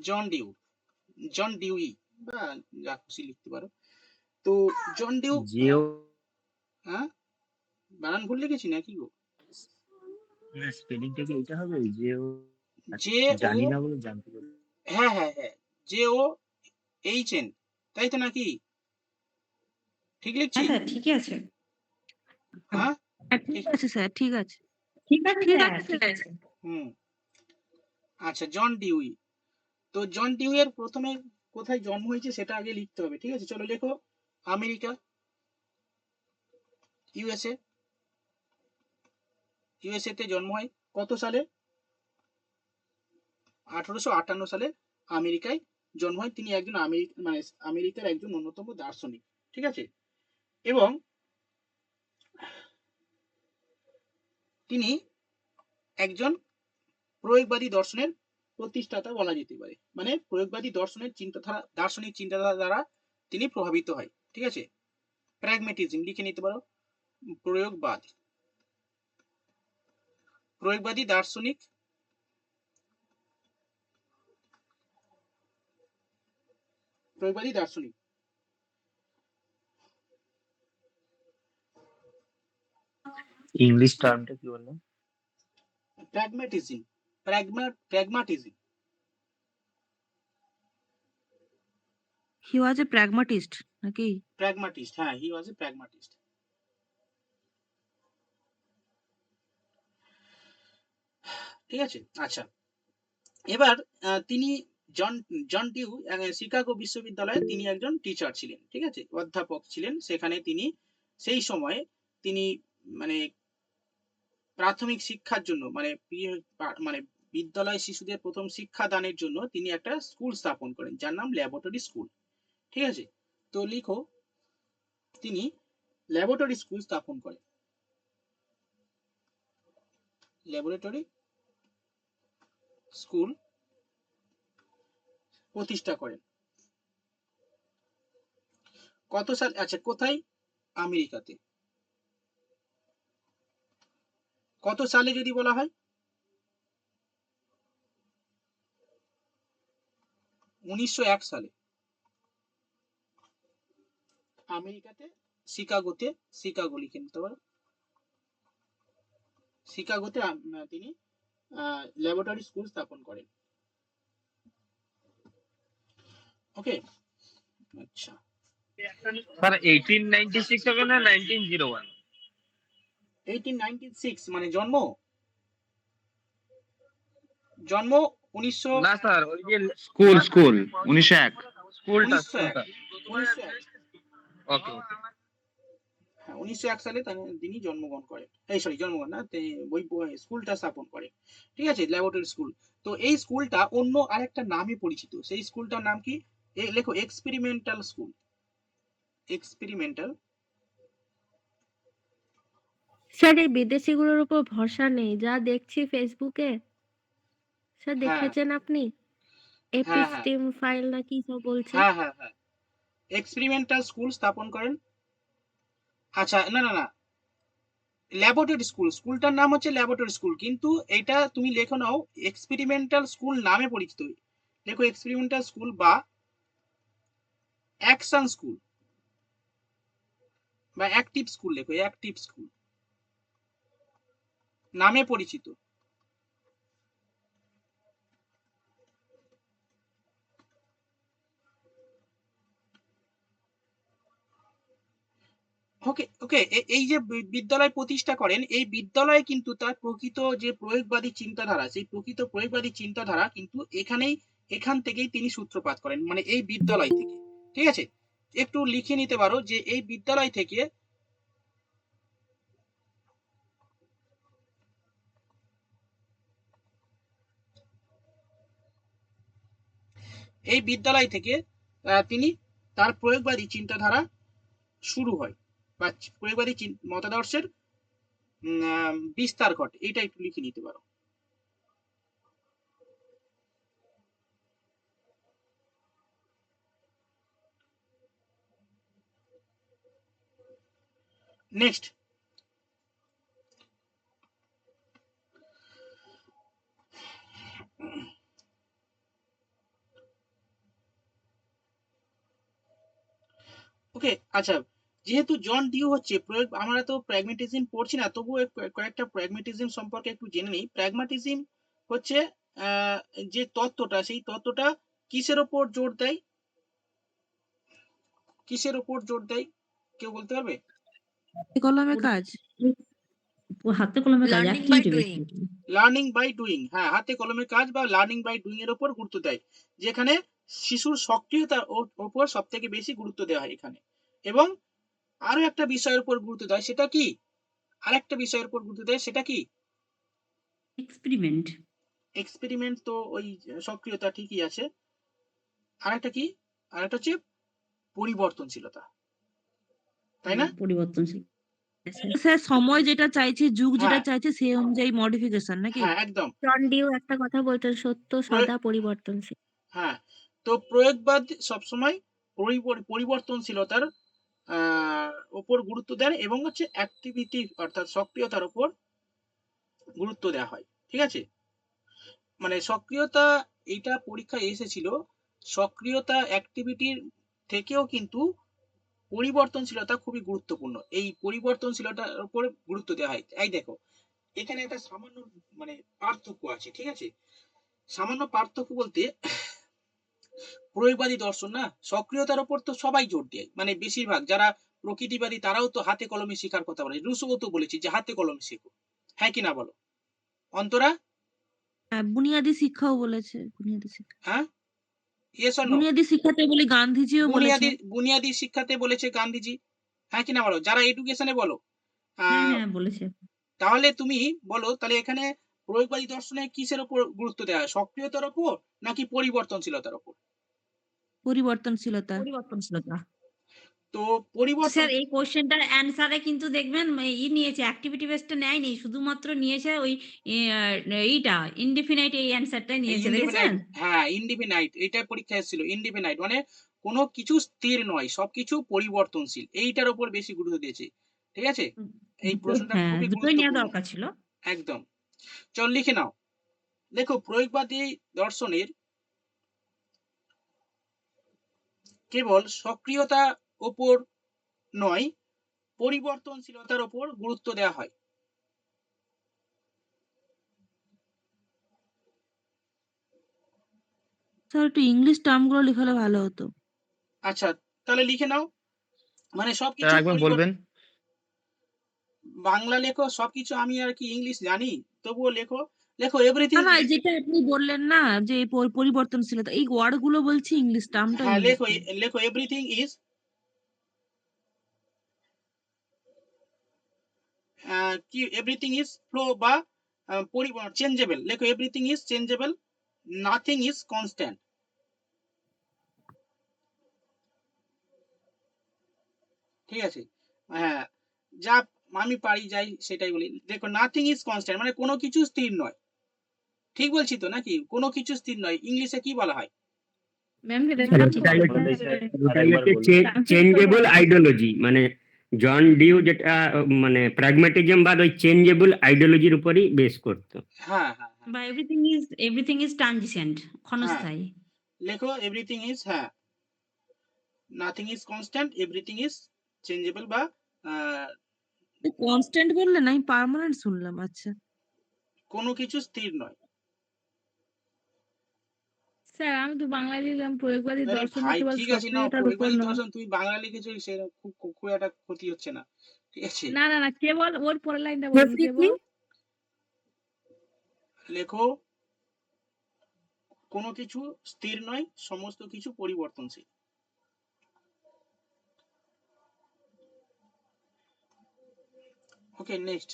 John Dewey, John Dewey, বা যা খুশি লিখতে পারো। তো জন ডিউ, জিও হ্যাঁ, বানান ভুল লিখেছি নাকি গো? না, স্পেলিংটা কি এটা হবে? জিও জে ও, জানি না বলে জানতে পারি। হ্যাঁ হ্যাঁ হ্যাঁ, জে ও এইচ এন, তাই তো নাকি? ঠিক লিখছি? হ্যাঁ স্যার ঠিকই আছে। হ্যাঁ, ঠিক ঠিক। আছে স্যার, ঠিক আছে। ঠিক আছে ঠিক স্যার, আছে ঠিক স্যার। আছে। হুম, আচ্ছা, জন ডিউই। তো জন ডিউ এর প্রথমে কোথায় জন্ম হয়েছে সেটা আগে লিখতে হবে। ঠিক আছে? চলো লেখো। আমেরিকা, ইউএসএ, ইউএসএ তে জন্ম হয় কত সালে? 1858 সালে আমেরিকায় জন্ম হয়। তিনি একজন মানে আমেরিকার একজন অন্যতম দার্শনিক। ঠিক আছে? এবং তিনি একজন প্রয়োগবাদী দর্শনের প্রতিষ্ঠাতা বলা যেতে পারে। মানে প্রয়োগবাদী দর্শনের চিন্তাধারা, দার্শনিক চিন্তাধারা দ্বারা তিনি প্রভাবিত হয়। ঠিক আছে? প্র্যাগমেটিজম লিখে নিতে পারো। প্রয়োগবাদ, প্রয়োগবাদী দার্শনিক, প্রয়োগবাদী দার্শনিক। ইংলিশ টার্মটা কি বললাম? Pragmatism, pragmatism. হি ওয়াজ এ প্র্যাগমাটিস্ট নাকি? প্র্যাগমাটিস্ট, হ্যাঁ, হি ওয়াজ এ প্র্যাগমাটিস্ট। ঠিক আছে, আচ্ছা। এবার তিনি জন জন ডিউ শিকাগো বিশ্ববিদ্যালয়ে তিনি একজন টিচার ছিলেন, ঠিক আছে, অধ্যাপক ছিলেন। সেখানে তিনি সেই সময়ে তিনি মানে প্রাথমিক শিক্ষার জন্য মানে বিদ্যালয় শিশুদের প্রথম শিক্ষা দানের জন্য তিনি একটা স্কুল স্থাপন করেন যার নাম ল্যাবরেটরি স্কুল। ঠিক আছে, তো লিখো তিনি ল্যাবরেটরি স্কুল স্থাপন করেন, ল্যাবরেটরি স্কুল প্রতিষ্ঠা করেন। কত সাল? আচ্ছা, কোথায়? আমেরিকাতে। কত সালে যদি বলা হয়? 1901 সালে আমেরিকাতে শিকাগোতে, শিকাগো লিখে নিতে পারো, শিকাগোতে তিনি ল্যাবরেটরি স্কুল স্থাপন করেন। ওকে, আচ্ছা। স্যার 1896 হবে না 1901? 1896 মানে জন্ম 1900 না স্যার, ওই যে স্কুল 1901। স্কুলটা 1901 ওকে। হ্যাঁ, 1901 সালে তিনি জন্মগ্রহণ করেন। জন্মগ্রহণ না, স্কুলটা স্থাপন করেন। ঠিক আছে, ল্যাবরেটরি স্কুল। তো এই স্কুলটা অন্য আরেকটা নামে পরিচিত। সেই স্কুলটার নাম কি? লেখো, এক্সপেরিমেন্টাল স্কুল। এক্সপেরিমেন্টাল। স্যার এই বিদেশিগুলোর উপর ভরসা নেই, যা দেখছি ফেসবুকে। স্যার হ্যাঁ দেখেছেন আপনি? হ্যাঁ হ্যাঁ এপিস্টিম ফাইল নাকি সব বলছে। হ্যাঁ হ্যাঁ হ্যাঁ এক্সপেরিমেন্টাল স্কুল স্থাপন করেন। আচ্ছা, না না না, ল্যাবরেটরি স্কুল, স্কুলটার নাম হচ্ছে ল্যাবরেটরি স্কুল, কিন্তু এটা তুমি লেখো নাও এক্সপেরিমেন্টাল স্কুল নামে পরিচিত। লেখো এক্সপেরিমেন্টাল স্কুল বা অ্যাকশন স্কুল বা অ্যাক্টিভ স্কুল। লেখো অ্যাক্টিভ স্কুল নামে পরিচিত। ওকে ওকে, এই যে বিদ্যালয় প্রতিষ্ঠা করেন, এই বিদ্যালয়ে কিন্তু তার প্রকৃত যে প্রয়োগবাদী চিন্তাধারা, সেই প্রকৃত প্রয়োগবাদী চিন্তাধারা কিন্তু এখান থেকেই তিনি সূত্রপাত করেন, মানে এই বিদ্যালয় থেকে। ঠিক আছে, একটু লিখে নিতে পারো যে এই বিদ্যালয় থেকে তিনি তার প্রয়োগবাদী চিন্তাধারা শুরু হয় বা প্রয়োগবাদী মতাদর্শের বিস্তার ঘটে। এটা একটু লিখে নিতে পারো। নেক্সট, ওকে, আচ্ছা। যেহেতু জন ডিউ হচ্ছে আমরা তো প্র্যাগমেটিজম পড়ছি না, তবুও কয়েকটা প্র্যাগমেটিজম সম্পর্কে একটু জেনে নিই। প্র্যাগমেটিজম হচ্ছে যে তত্ত্বটা, সেই তত্ত্বটা কিসের ওপর জোর দেয়? কিসের ওপর জোর দেয়, কেউ বলতে পারবে? কলমে কাজ। হাতে কলমে কাজ, Learning by activity doing. Based. Learning by doing. হ্যাঁ, হাতে কলমে কাজ বা লার্নিং বাই ডুইং এর উপর গুরুত্ব দেয়, যেখানে শিশুর সক্রিয়তার উপর সব থেকে বেশি গুরুত্ব দেওয়া হয় এখানে। এবং আরো একটা বিষয়ের উপর গুরুত্ব দেয়, সেটা কি? আরেকটা বিষয়ের উপর গুরুত্ব দেয়, সেটা কি? এক্সপেরিমেন্ট। এক্সপেরিমেন্ট তো ওই সক্রিয়তা ঠিকই আছে। আরেকটা কি? আরেকটা হচ্ছে পরিবর্তনশীলতা, তাই না? পরিবর্তনশীল। স্যার সময় যেটা চাইছে, যুগ যেটা হ্যাঁ চাইছে সেই অনুযায়ী মডিফিকেশন নাকি? হ্যাঁ একদম। জন ডিউ একটা কথা বলতেন, সত্য সদা পরিবর্তনশীল। হ্যাঁ, তো প্রয়োগবাদ সবসময় পরিবর্তনশীলতার উপর গুরুত্ব দেন এবং হচ্ছে অ্যাক্টিভিটি অর্থাৎ সক্রিয়তার উপর গুরুত্ব দেওয়া হয়। ঠিক আছে, মানে সক্রিয়তা, এইটা পরীক্ষায় এসেছিল, সক্রিয়তা অ্যাক্টিভিটির থেকেও কিন্তু পরিবর্তনশীলতা খুবই গুরুত্বপূর্ণ। এই পরিবর্তনশীলতার উপর গুরুত্ব দেওয়া হয়। এই দেখো, এখানে একটা সামান্য মানে পার্থক্য আছে, ঠিক আছে? সামান্য পার্থক্য বলতে প্রয়োগবাদী দর্শন না সক্রিয়তার উপর তো সবাই জোর দেয়, মানে বেশিরভাগ যারা প্রকৃতিবাদী তারাও তো হাতে কলমে শেখার কথা বলে, রুসোও তো বলেছে যে হাতে কলমে শেখো, হ্যাঁ কি না বলো অন্তরা? হ্যাঁ, বুনিয়াদী শিক্ষাও বলেছে, বুনিয়াদী শিক্ষা। হ্যাঁ, ইয়েস অর নো? বুনিয়াদী শিক্ষাতে বলে গান্ধীজিও বলেছে। বুনিয়াদী বুনিয়াদী শিক্ষাতে বলেছে গান্ধীজি, হ্যাঁ কি না বলো, যারা এডুকেশনে বলো। হ্যাঁ আহ, হ্যাঁ বলেছে। তাহলে তুমি বলো তাহলে এখানে প্রয়োগবাদী দর্শনে কিসের উপর গুরুত্ব দেওয়া হয়, সক্রিয়তার উপর নাকি পরিবর্তনশীলতার উপর? পরিবর্তনশীলতা। পরিবর্তনশীলতা। তো পরিবর্তন, স্যার এই কোশ্চেনটার অ্যান্সারে কিন্তু দেখবেন নিয়েছে অ্যাক্টিভিটি বেসটা নেয়নি, শুধুমাত্র নিয়েছে ওই এইটা ইনডিফিনাইট এই অ্যান্সারটাই নিয়েছে, ইনডিফিনাইট, দেখেছেন? হ্যাঁ ইনডিফিনাইট, এটা পরীক্ষা এসেছিল ইনডিফিনাইট, মানে কোনো কিছু স্থির নয়, সবকিছু পরিবর্তনশীল, এইটার উপর বেশি গুরুত্ব দিয়েছে, ঠিক আছে? এই প্রশ্নটা হ্যাঁ, খুবই দুটোই নেওয়া গুরুত্বপূর্ণ, দরকার ছিল। একদম। চল লিখে নাও। দেখো প্রয়োগবাদী দর্শনের কেবল সক্রিয়তা ওপর নয়, পরিবর্তনশীলতার ওপর গুরুত্ব দেওয়া হয়। স্যার একটু ইংলিশ টার্মগুলো লেখালে ভালো হতো। আচ্ছা, তাহলে লিখে নাও, মানে স্যার সবকিছু একবার বলবেন? বাংলা লেখো, সবকিছু, আমি আর কি ইংলিশ জানি, তবুও লেখো। লেখো না এভরিথিং, না, যেটা আপনি বললেন না যে পরিবর্তনশীলতা, এই ওয়ার্ড গুলো বলছি ইংলিশ, টার্মটা হ্যাঁ ইংলিশ লেখো, দিয়ে। লেখো এভরিথিং ইজ কি, এভরিথিং ইজ ফ্লো বা চেঞ্জেবল, লেখো everything is changeable, nothing is constant, ঠিক আছে? হ্যাঁ, যা আমি পারি যাই সেটাই বলি। দেখো নাথিং ইজ কনস্ট্যান্ট মানে কোনো কিছু স্থির নয়, ঠিক বলছি তো নাকি? কোনো কিছু স্থির নয়, ইংলিশে কি বলা হয়? ম্যাম এটা স্যার ট্রান্সলেট ওটাই করতে হচ্ছে, হবে। ওটাই আরেকবার হচ্ছে বলুন। ট্রান্সলেট করে চেঞ্জেবল আবার আইডিওলজি, মানে জন ডিউ যেটা মানে প্র্যাগম্যাটিজম বা ওই চেঞ্জেবল আইডিওলজির উপরই বেস করতো। হ্যাঁ হ্যাঁ হ্যাঁ বা এভরিথিং ইজ ট্রানজিশিয়েন্ট, হ্যাঁ, ক্ষণস্থায়ী। লেখো এভরিথিং ইজ, হ্যাঁ, nothing is constant, everything is changeable বা কনস্ট্যান্ট বললেন, আমি পার্মানেন্ট শুনলাম। আচ্ছা, কোনো কিছু স্থির নয়। স্যার আমি তো বাংলায় লিখলাম প্রয়োগবাদী আরে দর্শনে ভাই কেবল ঠিক আছে, না সক্রিয়তার উপর প্রয়োগবাদী নয়। দর্শন তুমি বাংলা লিখেছো, সে খুব খুব একটা ক্ষতি হচ্ছে না, ঠিক আছে? না না না, কেবল ওর পরের লাইনটা বলুন, কেবল লেখো কোনো কিছু স্থির নয়, সমস্ত কিছু পরিবর্তনশীল। Okay next.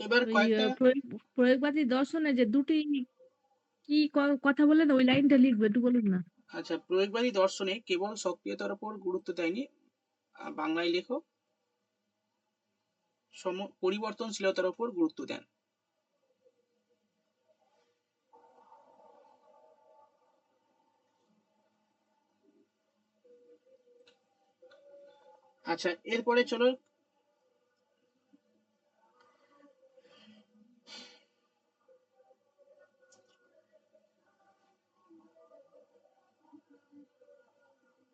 এবার ওই কয়েকটা, প্রয়োগবাদী দর্শনে যে দুটি কি কথা বললেন ওই লাইনটা লিখবে, একটু বলুন না। আচ্ছা, প্রয়োগবাদী দর্শনে কেবল সক্রিয়তার উপর গুরুত্ব দেয়নি, বাংলায় লেখো পরিবর্তনশীলতার উপর গুরুত্ব দেন। আচ্ছা এরপরে চলো,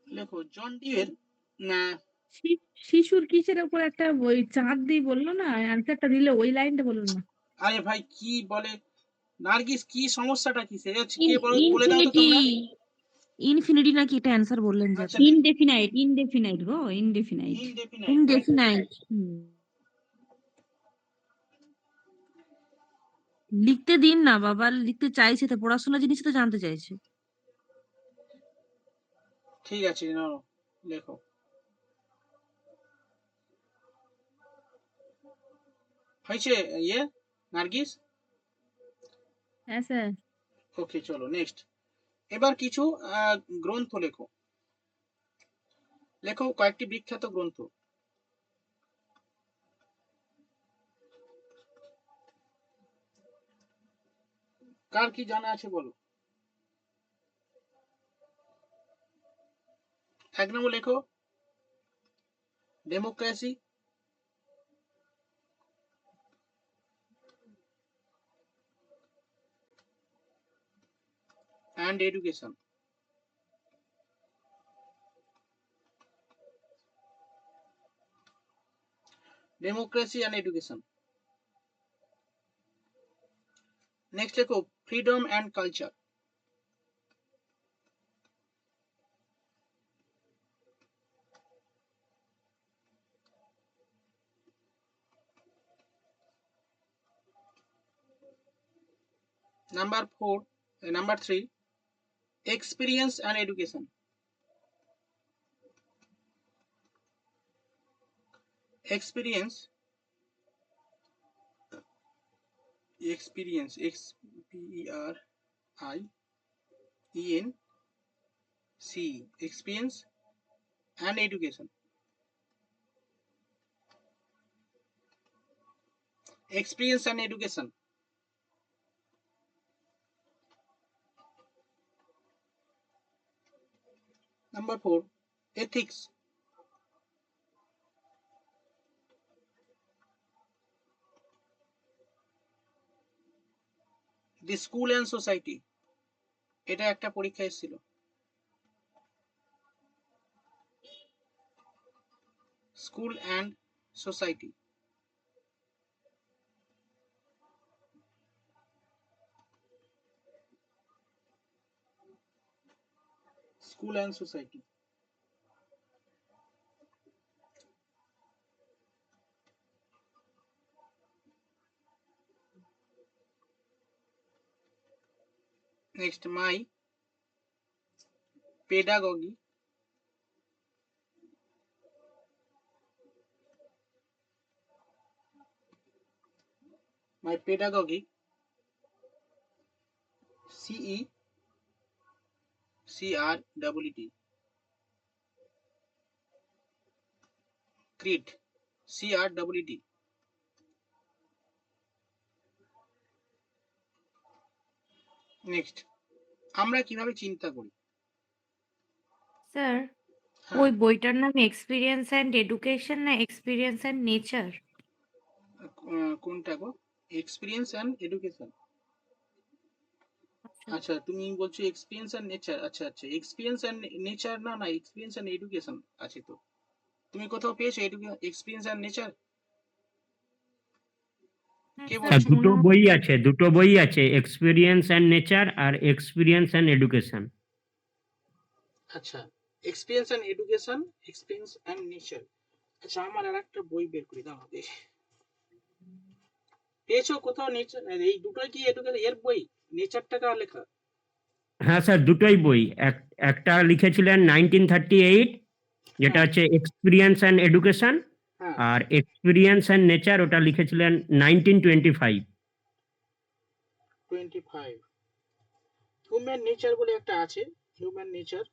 লেখো জন ডিউয়ের শিশুর কিসের উপর একটা ওই চাঁদ দিয়ে বললো না, অ্যান্সারটা দিলে ওই লাইনটা বলুন না। আরে ভাই কি বলে নার্গিস, কি সমস্যাটা কি সে কে বলে দাও তো ইনফিনিটি, তোমরা। ইনফিনিটি নাকি এটা অ্যান্সার বললেন যে আচ্ছা আপনি। ইনডেফিনাইট গো, ইনডেফিনাইট। Indefinite, indefinite. লিখতে দিন না বাবা, লিখতে চাইছে তো, পড়াশোনা জিনিস তো জানতে চাইছে। ঠিক আছে নাও লেখো। হয়েছে ইয়ে নার্গিস? হ্যাঁ স্যার। ওকে চলো নেক্সট। এবার কিছু গ্রন্থ লেখো, লেখো কয়েকটি বিখ্যাত গ্রন্থ। কার কি জানা আছে বলো। এক নম্বর লেখো democracy and education. Democracy and education. Next লেখো freedom and culture. Number 3, experience and education. Experience, experience, experience and education. Experience and education. Number 4, ethics. The school and society. এটা একটা পরীক্ষা এসেছিল। School and society. School and society. Next, my pedagogy. My pedagogy. CECREED. CREED. CREED. Next, আমরা কিভাবে চিন্তা করি। Sir হ্যাঁ, ওই বইটার নাম এক্সপিরিয়েন্স অ্যান্ড এডুকেশন না এক্সপিরিয়েন্স অ্যান্ড নেচার? কোনটা গো? Experience and education. আচ্ছা, তুমি বলছো এক্সপিরিয়েন্স অ্যান্ড নেচার। আচ্ছা, এক্সপিরিয়েন্স অ্যান্ড নেচার না, এক্সপিরিয়েন্স অ্যান্ড এডুকেশন আছে তো। তুমি কোথাও পেয়েছো এক্সপিরিয়েন্স অ্যান্ড নেচার? কে স্যার বলছো? দুটো বই আছে, এক্সপিরিয়েন্স অ্যান্ড নেচার আর এক্সপিরিয়েন্স অ্যান্ড এডুকেশন। আচ্ছা, experience and education, experience and nature. আচ্ছা, আমার আর একটা বই বের করি দাও দেখি। পেয়েছো কোথাও নেচার? এই দুটোই কি এডুকেশন এর বই? নেচারটা কার লেখা? হ্যাঁ স্যার, দুটোই বই। একটা লিখেছিলেন 1938, যেটা হ্যাঁ, হচ্ছে এক্সপিরিয়েন্স অ্যান্ড এডুকেশন, হ্যাঁ, আর এক্সপিরিয়েন্স অ্যান্ড নেচার ওটা লিখেছিলেন 1925। 25। হিউম্যান নেচার বলে একটা আছে, হিউম্যান নেচার,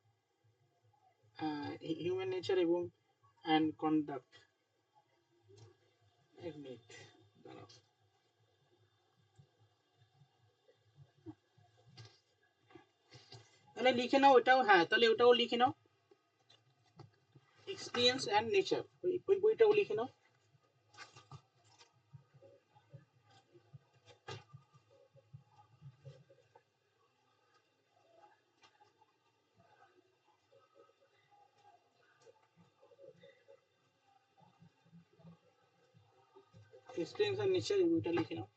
হিউম্যান নেচার এবং অ্যান্ড কন্ডাক্ট। এক মিনিট দাঁড়াও। তাহলে লিখে নাও ওটাও। হ্যাঁ, তাহলে ওটাও লিখে নাও, এক্সপিরিয়েন্স অ্যান্ড নেচার। ওই বইটাও লিখে নাও। এক্সপিরিয়েন্স অ্যান্ড নেচার এই বইটা লিখে নাও।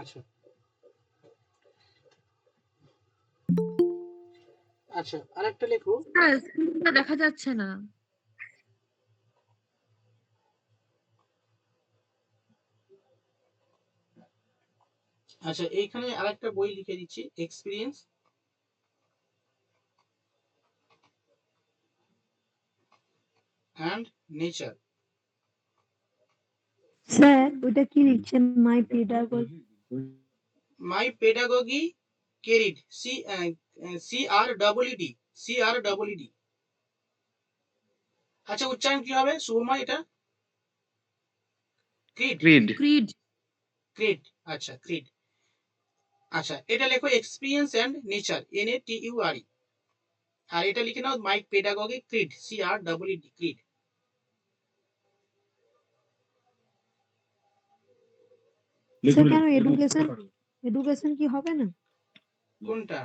আচ্ছা, আচ্ছা, আরেকটা লেখো। স্যার স্ক্রিনটা দেখা যাচ্ছে না। আচ্ছা, এইখানে আরেকটা বই লিখে দিচ্ছি, এক্সপিরিয়েন্স অ্যান্ড নেচার। স্যার ওটা কি লিখছেন? My pedagogy? My pedagogy creed, CREED, CREED। আচ্ছা, উচ্চারণ কি হবে শুভময় এটা? Creed, creed. ক্রিড। ক্রিড। আচ্ছা, ক্রিড। আচ্ছা, এটা লেখো এক্সপিরিয়েন্স অ্যান্ড নেচার, NATURE। আর এটা লিখে নাও my pedagogy creed, CREED, creed. Sir কেন এডুকেশন কি হবে না? কোনটা?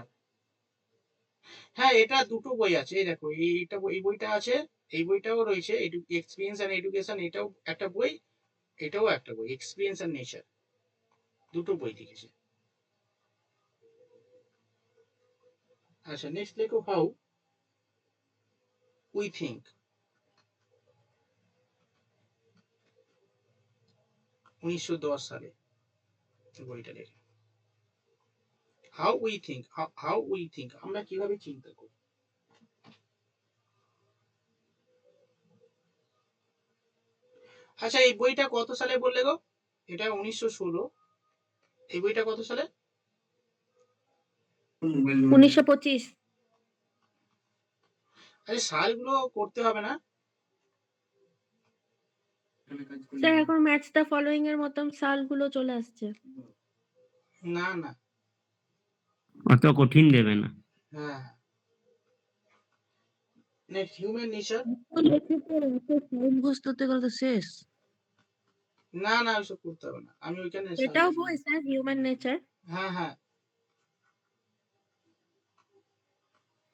হ্যাঁ, এটা দুটো বই আছে। এই দেখো এই বইটা আছে, এই বইটাও রয়েছে। এক্সপিরিয়েন্স অ্যান্ড এডুকেশন, এটাও একটা বই, এটাও একটা বই, এক্সপিরিয়েন্স অ্যান্ড নেচার, দুটো বই লিখেছে। আচ্ছা, নেক্সট লেখো হাউ উই থিঙ্ক। 1910 সালে বইটা লেখে। হাউ উই থিঙ্ক, আমরা কিভাবে চিন্তা করি। আচ্ছা, এই বইটা কত সালে বললে গো? এটা 1916। এই বইটা কত সালে? 1925। আরে সালগুলো করতে হবে না? স্যার এখন ম্যাচ দ্য ফলোইং এর মতন সালগুলো চলে আসছে। না না, অত কঠিন দেবে না। হ্যাঁ। Next human nature. মুখস্থ করতে গেলে তো শেষ। না না, ওইসব করতে হবে না, আমি ওইখানে এটাও বই স্যার, হিউম্যান নেচার। হ্যাঁ হ্যাঁ,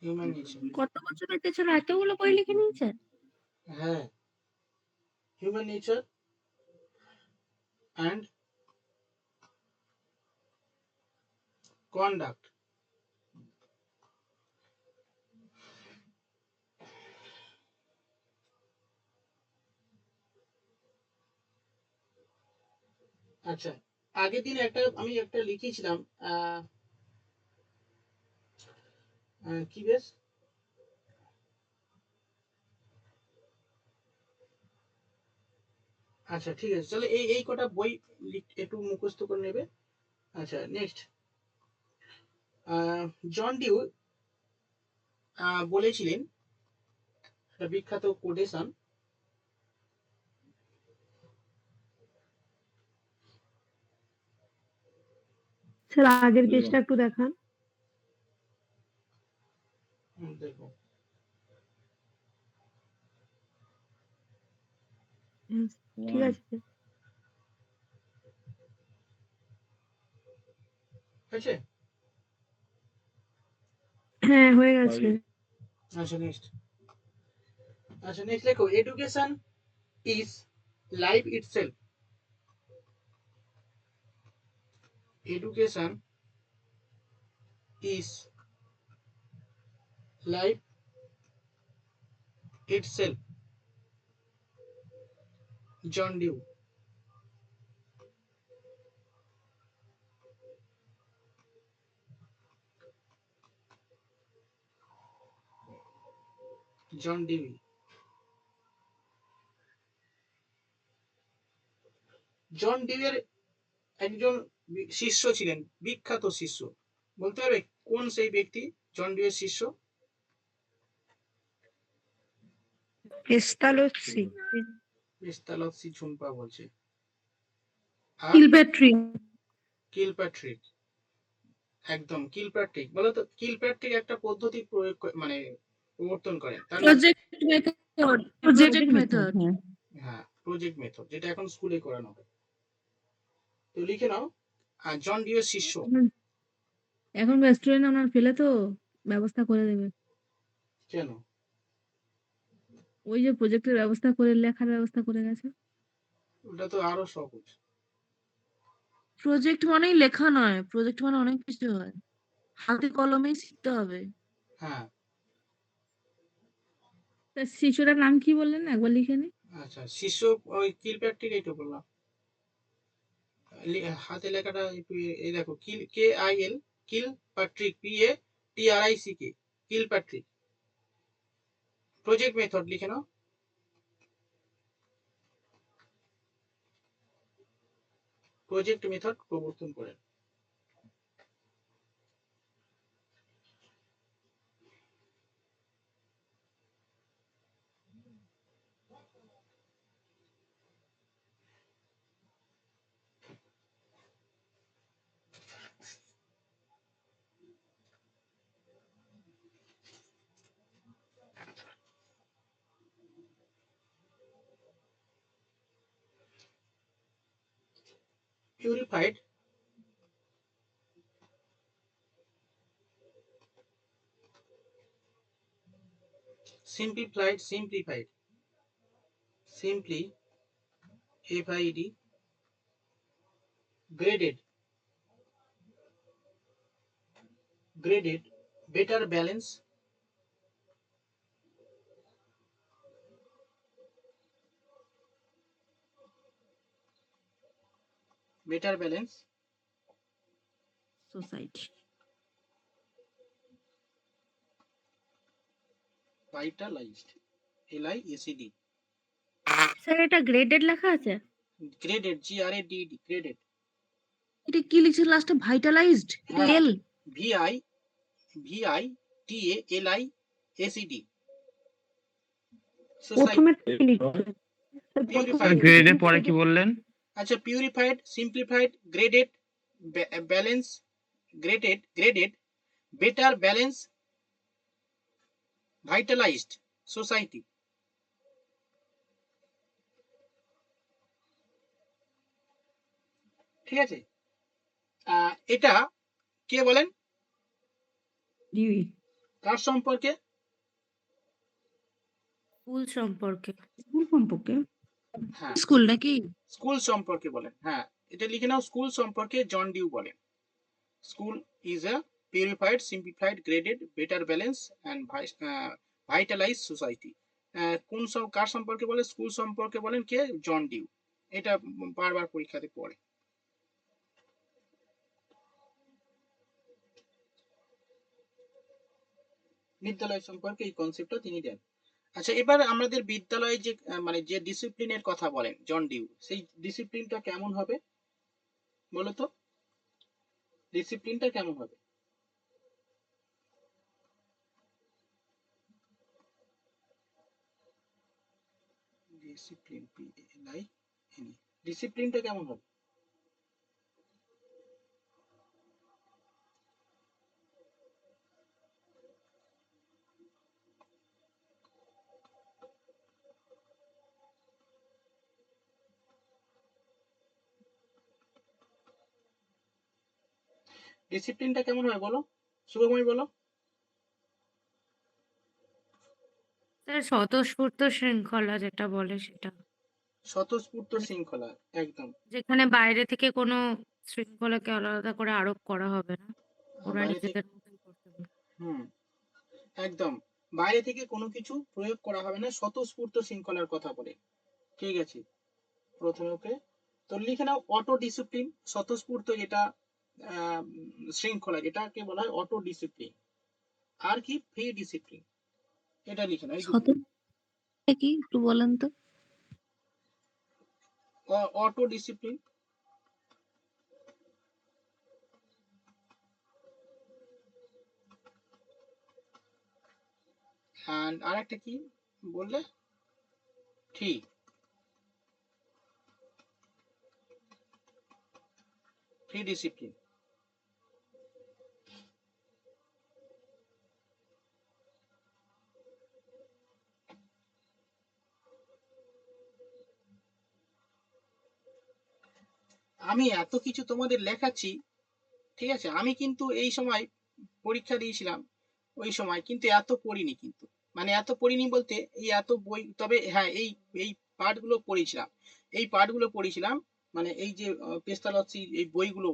হিউম্যান নেচার, কত বছর পেছনে এতগুলো বই লিখে নিয়েছে। হ্যাঁ, হিউম্যান নেচার অ্যান্ড কন্ডাক্ট। আচ্ছা, আগের দিন আমি একটা লিখেছিলাম, কি বেশ, আচ্ছা ঠিক আছে, চলো এই কটা বই একটু মুখস্থ করে নেবে। আচ্ছা, নেক্সট জন ডিউ বলেছিলেন একটা বিখ্যাত কোটেশন, স্যার আগের পেজটা একটু দেখান। দেখো ঠিক আছে। আছে। হ্যাঁ হয়ে গেছে। আচ্ছা নেক্সট, লেখো education is life itself. Education is life itself, John Dewey. John Dewey John ডিউয়ের একজন শিষ্য ছিলেন, বিখ্যাত শিষ্য। বলতে পারবে কোন সেই ব্যক্তি জন ডিউয়ের শিষ্য? পেস্তালসি ঝুম্পা বলছে। আর কিলপ্যাট্রিক। কিলপ্যাট্রিক, একদম কিলপ্যাট্রিক। বলো তো, কিলপ্যাট্রিক একটা পদ্ধতি মানে প্রবর্তন করেন, তার নাম প্রজেক্ট মেথড। হ্যাঁ, প্রজেক্ট মেথড, যেটা এখন স্কুলে করানো হয়। তো লিখে নাও, আর জন ডিউয়ের শিষ্য। এখন রেস্টুরেন্ট আপনার ফেলে তো ব্যবস্থা করে দেবে। কেন? ওই যে প্রজেক্টের ব্যবস্থা করে, লেখার ব্যবস্থা করে গেছে। ওটা তো আরো সহজ। প্রজেক্ট মানেই লেখা নয়, প্রজেক্ট মানে অনেক কিছু হয়, হাতে কলমেই শিখতে হবে। হ্যাঁ, তা শিশুটার নাম কি বললেন, একবার লিখে নি। আচ্ছা, শিষ্য ওই কিলপ্যাট্রিক, এইটা বললাম। হাতে লেখাটা একটু এই দেখো, KIL, কিল প্যাট্রিক, PATRICK, কিল প্যাট্রিক। প্রজেক্ট মেথড লিখে নাও, প্রজেক্ট মেথড প্রবর্তন করেন। Purified simplified, simply FID, graded, better balance, society. vitalized, LIACD, sir এটা গ্রেডেড লেখা আছে? graded, GRADED, graded, এটা কি লিখছে লাস্টে? ভাইটালাইজড, এটা হ্যাঁ। এল। VITALIACD, প্রথমে society, purified, গ্রেডের পরে কি বললেন? আচ্ছা purified, simplified, graded, balance, graded, better balance, vitalized, society। ঠিক আছে, এটা কে বলেন? ডিউই। কার সম্পর্কে? স্কুল সম্পর্কে। স্কুল সম্পর্কে? হ্যাঁ, স্কুল নাকি? স্কুল সম্পর্কে বলেন। হ্যাঁ, এটা লিখে নাও, স্কুল সম্পর্কে জন ডিউ বলেন। School is a purified, simplified, graded, better balance and vitalized society। কোন কার সম্পর্কে বলে? স্কুল সম্পর্কে বলেন কে? জন ডিউ। এটা বারবার পরীক্ষাতে পড়ে। বিদ্যালয় সম্পর্কে এই কনসেপ্টটা তিনি দেন। আচ্ছা, এবার আমাদের বিদ্যালয়ে যে মানে যে ডিসিপ্লিনের কথা বলেন জন ডিউ, সেই ডিসিপ্লিনটা কেমন হবে বলো তো? ডিসিপ্লিনটা কেমন হবে? ডিসিপ্লিন, ডিসিপ্লিনটা কেমন হবে? ডিসিপ্লিনটা কেমন হয় বলো, শুভময় বলো। স্যার স্বতঃস্ফূর্ত শৃঙ্খলা যেটা বলে সেটা। স্বতঃস্ফূর্ত শৃঙ্খলা, একদম। যেখানে বাইরে থেকে কোনো শৃঙ্খলাকে আলাদা করে আরোপ করা হবে না। ওরা বাইরে থেকে, নিজেদের মতোই করতে পারবে। একদম, বাইরে থেকে কোনো কিছু প্রয়োগ করা হবে না, স্বতঃস্ফূর্ত শৃঙ্খলার কথা বলে। ঠিক আছে, প্রথমে ওকে তো লিখে নাও অটো ডিসিপ্লিন, স্বতঃস্ফূর্ত যেটা শৃঙ্খলা, যেটাকে বলা হয় অটো ডিসিপ্লিন। আর কি? ফ্রি ডিসিপ্লিন, এটা লিখে নাও। কি একটু বলেন তো? অটো ডিসিপ্লিন, and আর একটা কি বললে? ঠিক, ফ্রি ডিসিপ্লিন। আমি এত কিছু তোমাদের লেখাচ্ছি, ঠিক আছে, আমি কিন্তু এই সময় পরীক্ষা দিয়েছিলাম, ওই সময় কিন্তু এত পড়িনি, কিন্তু মানে এত পড়িনি বলতে এই এত বই, তবে হ্যাঁ এই এই পার্টগুলো পড়েছিলাম, এই পার্টগুলো পড়েছিলাম, মানে এই যে পেস্তালসি, এই বইগুলো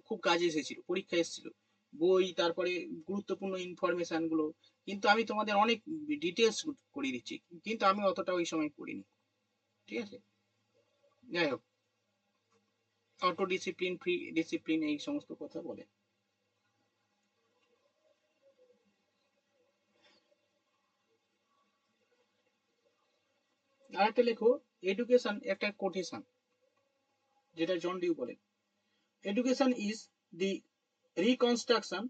খুব কাজে এসেছিল, পরীক্ষা এসেছিল বই, তারপরে গুরুত্বপূর্ণ ইনফরমেশন গুলো কিন্তু আমি তোমাদের অনেক ডিটেলস করে দিচ্ছি, কিন্তু আমি অতটা ওই সময় পড়িনি। ঠিক আছে, যাই হোক, অটো ডিসিপ্লিন, ফ্রি ডিসিপ্লিন, এই সমস্ত কথা বলে। আর একটা লেখো, এডুকেশন একটা কোটেশন, যেটা জন ডিউ বলে, education is the reconstruction,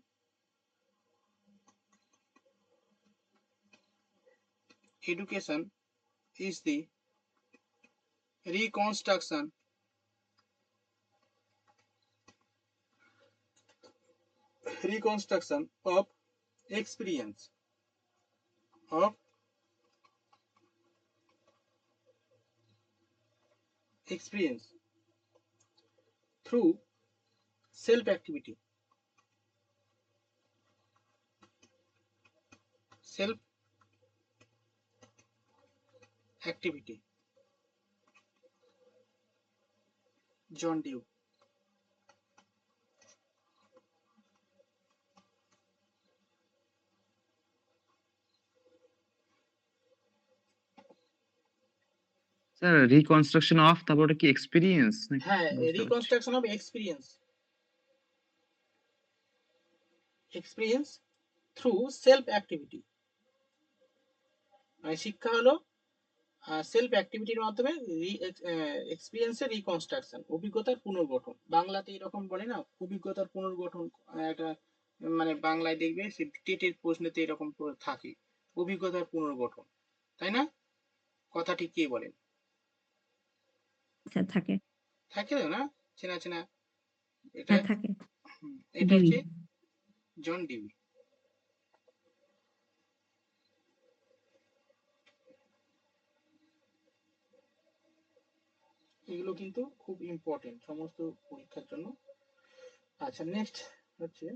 education is the reconstruction of experience through self activity, self activity John Dewey. Sir reconstruction of তারপর ওটা কি এক্সপেরিয়েন্স নাকি হ্যাঁ, বুঝতে পারছি reconstruction of experience through self activity. মানে শিক্ষা হলো সেলফ অ্যাক্টিভিটির মাধ্যমে এক্সপিরিয়েন্সের রিকনস্ট্রাকশন, অভিজ্ঞতার পুনর্গঠন। বাংলাতে এরকম বলে না, অভিজ্ঞতার পুনর্গঠন। একটা মানে বাংলায় দেখবে টেটের প্রশ্নেতে এরকম থাকে, অভিজ্ঞতার পুনর্গঠন, তাই না? কথাটি কে বলেন? আচ্ছা, থাকে। থাকে না, চেনা চেনা এটা। হ্যাঁ, থাকে। এটা ডিউই। হচ্ছে জন ডিউই। এগুলো কিন্তু খুব ইম্পর্টেন্ট সমস্ত পরীক্ষার জন্য। আচ্ছা, নেক্সট হচ্ছে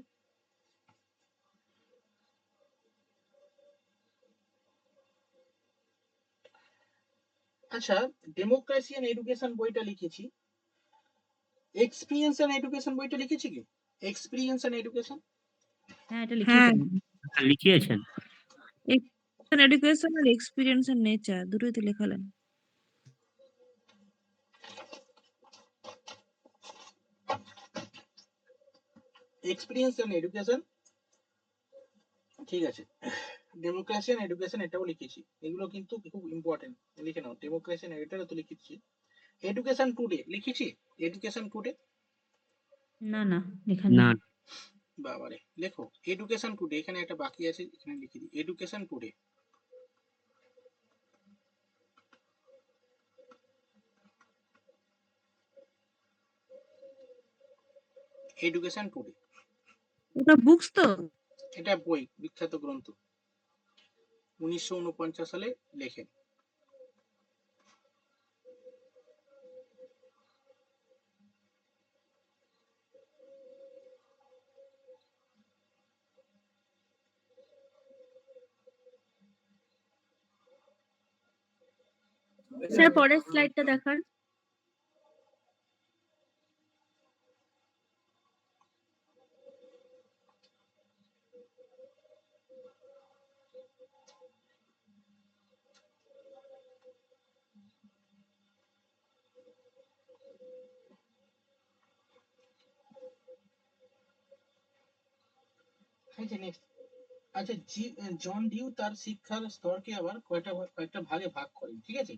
আচ্ছা, ডেমোক্রেসি এন্ড এডুকেশন বইটা লিখেছি, এক্সপিরিয়েন্স এন্ড এডুকেশন বইটা লিখেছি কি? Experience and education. হ্যাঁ, এটা হ্যাঁ, লিখেছেন। লিখিয়েছেন। এডুকেশন আর এক্সপিরিয়েন্স এন্ড নেচার দুটোই তো লেখালেন। এক্সপিরিয়েন্স এন্ড এডুকেশন, ঠিক আছে। ডেমোক্রেসি এন্ড এডুকেশন এটাও লিখেছি। এগুলো কিন্তু খুব ইম্পর্টেন্ট, লিখে নাও। ডেমোক্রেসি এন্ড এটাও তো লিখেছি। এডুকেশন টুডে লিখেছি, এডুকেশন টুডে। না, না, লেখা না, নেই। বাবারে, লেখো এডুকেশন টুডে। এখানে একটা বাকি আছে, এখানে লিখে দিই এডুকেশন টুডে। এডুকেশন টুডে, ওটা বুকস তো? এটা বই, বিখ্যাত গ্রন্থ, 1949 সালে লেখেন। স্যার পরের স্লাইডটা দেখান। আচ্ছা, জন ডিউ তার শিক্ষার স্তরকে আবার কয়েকটা ভাগে ভাগ করেন, ঠিক আছে?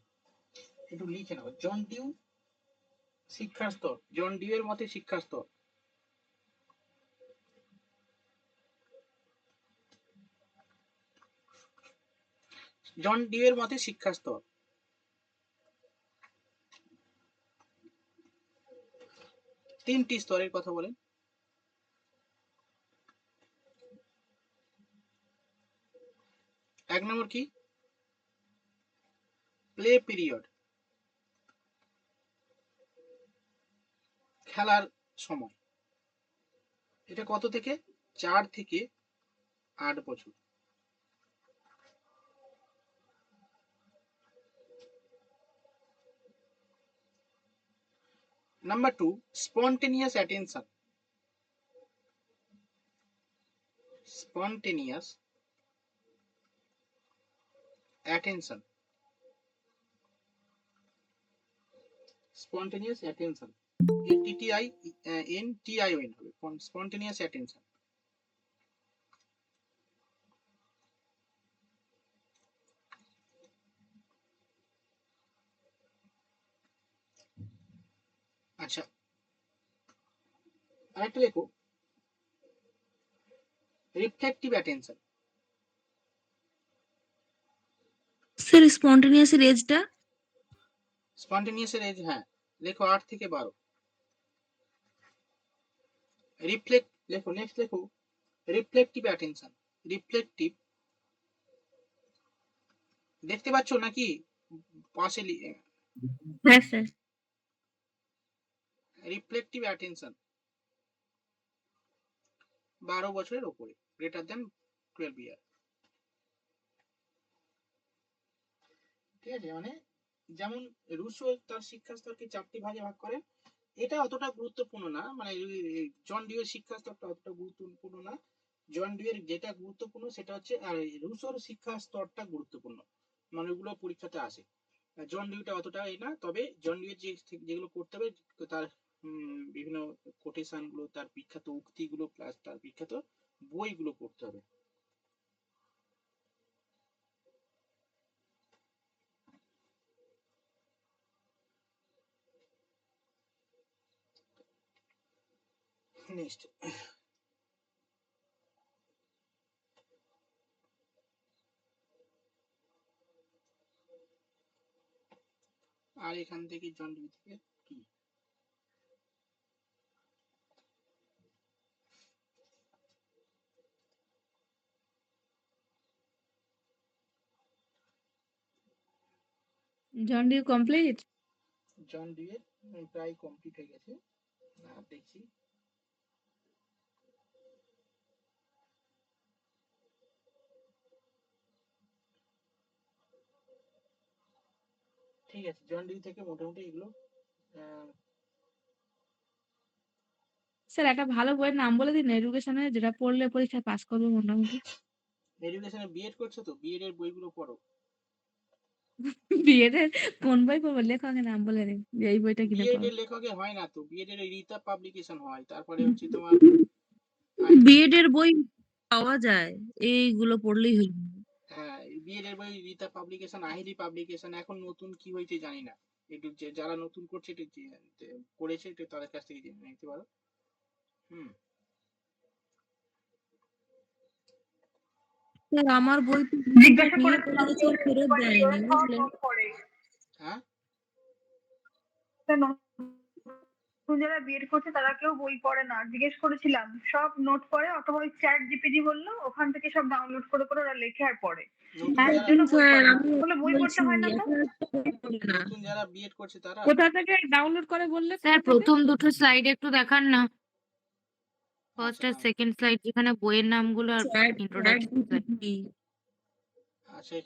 একটু লিখে নাও, জন ডিউ শিক্ষার স্তর। জন ডিউ এর মতে শিক্ষার স্তর, জন ডিউ এর মতে শিক্ষার স্তর তিনটি স্তরের কথা বলেন। এক নম্বর কি? প্লে পিরিয়ড, খেলার সময়। এটা কত থেকে? 4 থেকে 8 বছর। Number 2, spontaneous attention. Spontaneous attention, spontaneous attention, TTI N TION হবে, স্পন্টেনিয়াস অ্যাটেনশন। আচ্ছা, আরেকটা লেখো, রিফ্লেক্টিভ অ্যাটেনশন। স্যার স্পন্টেনিয়াস এর এজটা? স্পন্টেনিয়াস এর এজ, হ্যাঁ লেখো 8 থেকে 12। লেখো নেক্সট, লেখো রিফ্লেক্টিভ অ্যাটেনশন। রিফ্লেক্টিভ, দেখতে পাচ্ছ নাকি পাশে? হ্যাঁ স্যার। রিফ্লেক্টিভ অ্যাটেনশন 12 বছরের উপরে, গ্রেটার দ্যান 12 ইয়ার। ঠিক আছে? মানে যেমন রুশো তার শিক্ষা স্তরকে 4টি ভাগে ভাগ করেন। এটা অতটা গুরুত্বপূর্ণ না, মানে জন ডিউয়ের শিক্ষা স্তরটা অতটা গুরুত্বপূর্ণ না। জন ডিউয়ের যেটা গুরুত্বপূর্ণ সেটা হচ্ছে আর রুশোর শিক্ষা স্তরটা গুরুত্বপূর্ণ, মানে ওগুলো পরীক্ষাতে আসে। জন ডিউটা অতটা না, তবে জন ডিউয়ের যেগুলো করতে হবে তার বিভিন্ন কোটেশন গুলো, তার বিখ্যাত উক্তিগুলো, প্লাস তার বিখ্যাত বইগুলো পড়তে হবে। নেক্সট, আর এখান থেকে জন ডিউ থেকে কি জন ডিউ কমপ্লিট। জন ডিউয়ের প্রায় কমপ্লিট হয়ে গেছে। দেখছি ঠিক আছে, জন ডিউ থেকে মোটামুটি এগুলো স্যার একটা ভালো বইয়ের নাম বলে দিন এডুকেশনে, যেটা পড়লে পরীক্ষায় পাস করবো মোটামুটি। এডুকেশনে বিএড করছো তো, বিএড এর বইগুলো পড়ো। বিএড এর কোন বই পড়বো, লেখকের নাম বলে দিন যে এই বইটা কিনে বিএড পড়ো। এর লেখকে হয় না তো, বিএড এর রীতা পাবলিকেশন হয়, তারপরে হচ্ছে তোমার বিএড এর বই পাওয়া যায়, এইগুলো পড়লেই হলো। হ্যাঁ, বিএড এর বই রীতা পাবলিকেশন, আহিরি পাবলিকেশন। এখন নতুন কি হয়েছে জানি না, একটু যারা নতুন করছে একটু করেছে একটু তাদের কাছ থেকে জেনে নিতে পারো। স্যার আমার বই তো জিজ্ঞাসা নিয়ে করেছিলাম চলে গেছে, আর ফেরত দেয়নি বুঝলেন। হ্যাঁ, নতুন যারা বিএড করছে তারা কেউ বই পড়ে না, জিজ্ঞেস করেছিলাম সব নোট পড়ে অথবা ওই চ্যাট জিপিটি বললো ওখান থেকে সব ডাউনলোড করে করে ওরা লেখে আর পড়ে। নতুন তার যারা জন্য বই স্যার পড়ে না। আমি বলে বই বলছি পড়তে হয় না তো? না। নতুন যারা বিএড করছে তারা কোথা থেকে ডাউনলোড করে বললে? স্যার কোথা থেকে? প্রথম দুটো স্লাইড একটু দেখান না, ফার্স্ট আচ্ছা আর সেকেন্ড স্লাইড যেখানে বইয়ের নামগুলো আর চ্যাট ইন্ট্রোডাকশন। এখান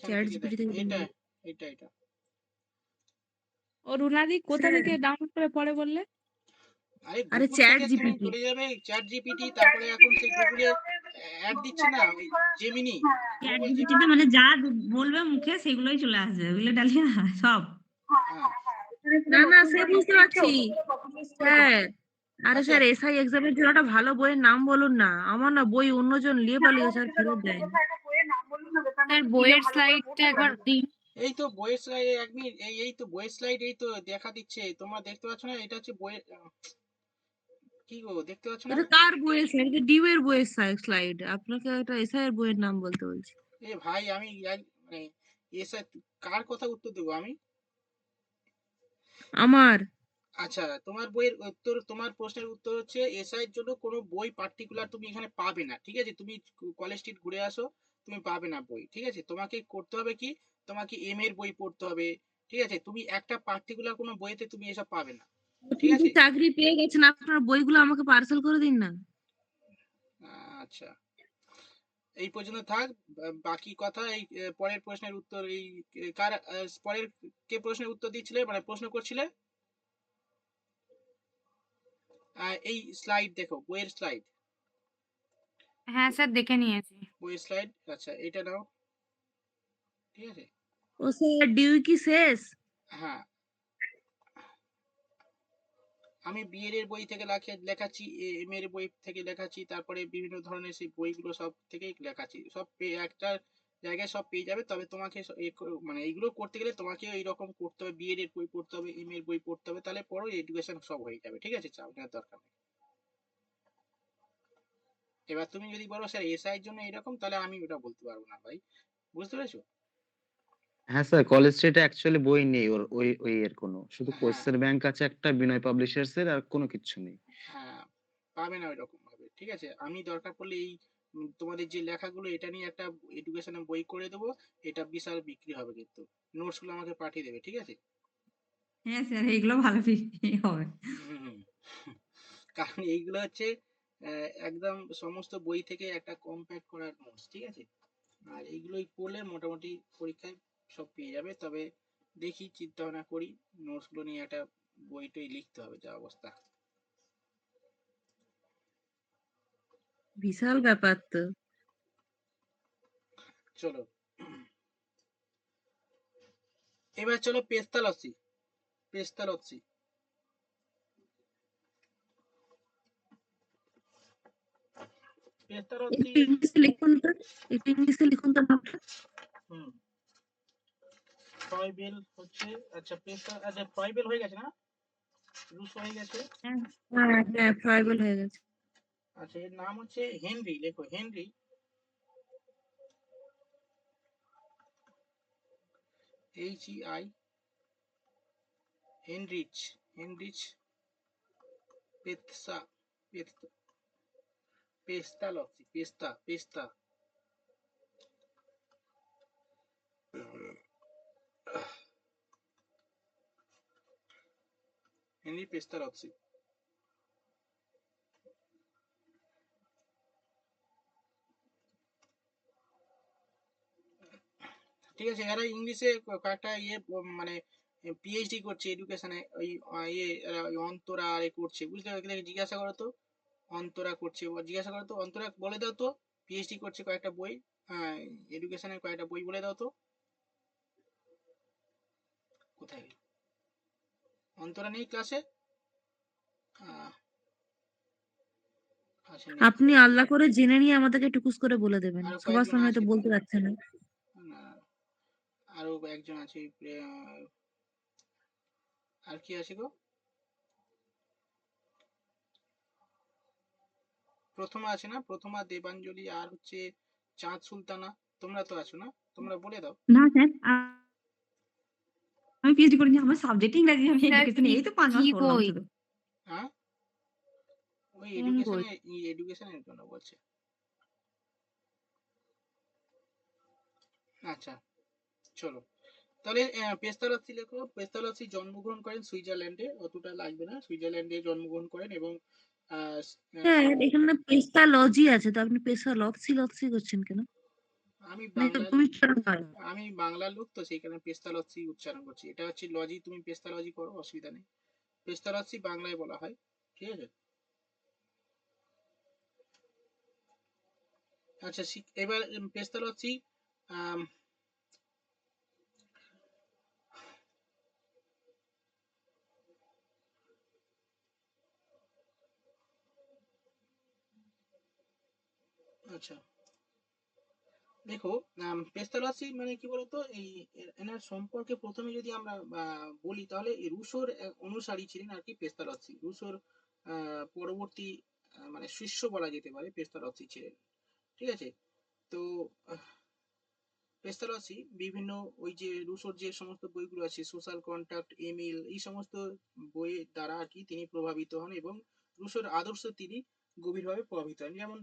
চ্যাট থেকে জিপিটি দেখো, থেকে এটা download। এটা ও রুনাদি কোথা থেকে ডাউনলোড করে পড়ে বললে? আরে আরে গুগল চ্যাট থেকে তুমি জিপিটি। চলে যাবে, চ্যাট জিপিটি, তারপরে এখন সেই গুগলে অ্যাড দিচ্ছে না ওই জেমিনি, চ্যাট গুগল জিপিটিতে জেমিনি। মানে যা বলবে মুখে সেগুলোই চলে আসবে, ওগুলো ডালিয়া সব। হ্যাঁ, না না সে বুঝতে পারছি স্যার। আরে আচ্ছা স্যার এসআই এক্সামের জন্য একটা ভালো বইয়ের নাম বলুন না, আমার না বই অন্যজন নিয়ে পালিয়ে স্যার, ফেরত দেয়নি। স্যার বইয়ের স্লাইডটা একবার দিন। এই তো বইয়ের স্লাইড, এক মিনিট, এই তো বইয়ের স্লাইড, এই তো দেখা দিচ্ছে, তোমরা দেখতে পাচ্ছ না? এটা হচ্ছে বইয়ের কি গো, দেখতে পাচ্ছ না? এটা কার বইয়ের স্লাইড? এটা ডিউ এর বইয়ের স্লাইড, আপনাকে একটা এসআই এর বইয়ের নাম বলতে বলছি। এ ভাই, আমি মানে এসে কার কথা উত্তর দেবো আমি? আমার আচ্ছা, তোমার বইয়ের উত্তর, তোমার প্রশ্নের উত্তর হচ্ছে এসআই এর জন্য কোনো বই পার্টিকুলার তুমি এখানে পাবে না, ঠিক আছে? তুমি কলেজ স্ট্রিট ঘুরে আসো, তুমি পাবে না বই, ঠিক আছে? তোমাকে করতে হবে কি, তোমাকে এম এর বই পড়তে হবে, ঠিক আছে? তুমি একটা পার্টিকুলার কোনো বইতে তুমি এসব পাবে না, ঠিক আপনি তো আছে? চাকরি পেয়ে গেছেন, আপনার বইগুলো আমাকে পার্সেল করে দিন না। আচ্ছা, এই পর্যন্ত থাক। বাকি কথা এই পরের প্রশ্নের উত্তর, এই কার পরের কে প্রশ্নের উত্তর দিচ্ছিলে, মানে প্রশ্ন করছিলে? এই স্লাইড দেখো, বইয়ের স্লাইড, হ্যাঁ স্যার দেখে নিয়েছি। বইয়ের স্লাইড, আচ্ছা এটা নাও, ঠিক আছে? ও স্যার ডিউ কি শেষ? হ্যাঁ, আমি বিএড এর বই থেকে লেখাচ্ছি, এম এর বই থেকে লেখাচ্ছি, তারপরে বিভিন্ন ধরনের সেই বইগুলো সব থেকেই লেখাচ্ছি, সব একটা জায়গায় সব পেয়ে যাবে। তবে তোমাকে মানে এইগুলো করতে গেলে তোমাকে এইরকম করতে হবে, বিএড এর বই পড়তে হবে, এম এর বই পড়তে হবে, তাহলে পড়ো, এডুকেশন সব হয়ে যাবে, ঠিক আছে? চাপ নেওয়ার দরকার নেই। এবার তুমি যদি বলো স্যার এসআই এর জন্য এরকম, তাহলে আমি ওটা বলতে পারবো না ভাই, বুঝতে পেরেছো? হ্যাঁ স্যার, কলেজ স্ট্রিটে অ্যাকচুয়ালি বই নেই ওর ওই এর কোনো, শুধু হ্যাঁ, কোয়েশ্চেন ব্যাংক আছে একটা বিনয় পাবলিশার্স এর, আর কোনো কিচ্ছু নেই। হ্যাঁ, পাবে না ওই রকম ভাবে, ঠিক আছে? আমি দরকার পড়লে এই তোমাদের যে লেখাগুলো এটা নিয়ে একটা এডুকেশনের বই করে দেবো, এটা বিশাল বিক্রি হবে, কিন্তু নোটস গুলো আমাকে পাঠিয়ে দেবে, ঠিক আছে? হ্যাঁ স্যার এইগুলো ভালো বিক্রি হবে। হুম। কারণ এইগুলো হচ্ছে একদম সমস্ত বই থেকে একটা কম্প্যাক্ট করার নোটস, ঠিক আছে? আর এইগুলোই পড়লে মোটামুটি পরীক্ষায় সব পেয়ে যাবে। তবে দেখি, চিন্তা ভাবনা করি, নোটস গুলো নিয়ে একটা বই টই লিখতে হবে যা অবস্থা। বিশাল ব্যাপার তো। চলো এবার চলো পেস্তালসি। পেস্তালসি পেস্তালসি একটু ইংলিশে লিখুন তো, একটু ইংলিশে লিখুন তো নামটা। হুম ফ্রয়বেল হচ্ছে, আচ্ছা আচ্ছা ফ্রয়বেল হয়ে গেছে না, রুশো হয়ে গেছে। হ্যাঁ হ্যাঁ হ্যাঁ, ট্রাইবাল হয়ে গেছে। আচ্ছা এর নাম হচ্ছে হেনরি, লেখো হেনরি, HEI, হেনরিচ, হেনরিচ পেতসা, পেস্তালসি, পেস্তা হেনরি পেস্তালসি। ঠিক আছে, এরা ইংলিশে কয়েকটা মানে পিএইচডি করছে এডুকেশনে, ওই ইয়ে এরা ওই অন্তরা আর এ করছে, বুঝতে পারলে? জিজ্ঞাসা করো তো, অন্তরা করছে, জিজ্ঞাসা করো তো অন্তরা, বলে দাও তো পিএইচডি করছে কয়েকটা বই, এডুকেশনের কয়েকটা বই বলে দাও তো। কোথায় গেল অন্তরা? নেই ক্লাসে? আচ্ছা নেই। আপনি আল্লাহ করে জেনে নিয়ে আমাদেরকে টুকুস করে বলে দেবেন, আরো সবার কয়েকজন সামনে তো আছে, বলতে পারছে না। না, আরো একজন আছে, আর কি আছে গো? প্রথমা আছে না, প্রথমা, দেবাঞ্জলি, আর হচ্ছে চাঁদ সুলতানা। তোমরা তো আছো না, তোমরা বলে দাও। না স্যার, আমি পিএইচডি করিনি, আমার সাবজেক্ট ইংরেজি, আমি স্যার এডুকেশনে এই তো 5 কি মাস পড়লাম বই? শুধু। হ্যাঁ ওই কোন বই? এডুকেশনের জন্য বলছে। আচ্ছা চলো তাহলে পেস্তালসি লেখো। পেস্তালসি জন্মগ্রহণ করেন সুইজারল্যান্ডে, অতটা লাগবে না, সুইজারল্যান্ডে জন্মগ্রহণ করেন এবং আহ, হ্যাঁ এখানে পেস্টালজি আছে, তো আপনি পেস্টালক্সি লক্সি করছেন কেন? আমি মানে তো বাংলা, তুমি উচ্চারণ হয়। আমি বাংলার লোক তো সেই কারণে পেস্তালসি উচ্চারণ করছি। এটা হচ্ছে লজি, তুমি পেস্তালজি করো, অসুবিধা নেই। পেস্তালসি বাংলায় বলা হয়, ঠিক আছে। আচ্ছা এবার পেস্তালসি আচ্ছা দেখো, পেস্তালসি মানে কি বলতো, এই এনার সম্পর্কে প্রথমে যদি আমরা বলি তাহলে এই রুশোর অনুসারী ছিলেন আর কি পেস্তালসি। রুশোর পরবর্তী মানে শিষ্য বলা যেতে পারে পেস্তালসি ছিলেন, ঠিক আছে। তো পেস্তালসি বিভিন্ন ওই যে রুশোর যে সমস্ত বইগুলো আছে, সোশ্যাল কন্ট্রাক্ট, এমিল, এই সমস্ত বইয়ের দ্বারা আর কি তিনি প্রভাবিত হন এবং রুশোর আদর্শ তিনি গভীরভাবে প্রভাবিত হন। যেমন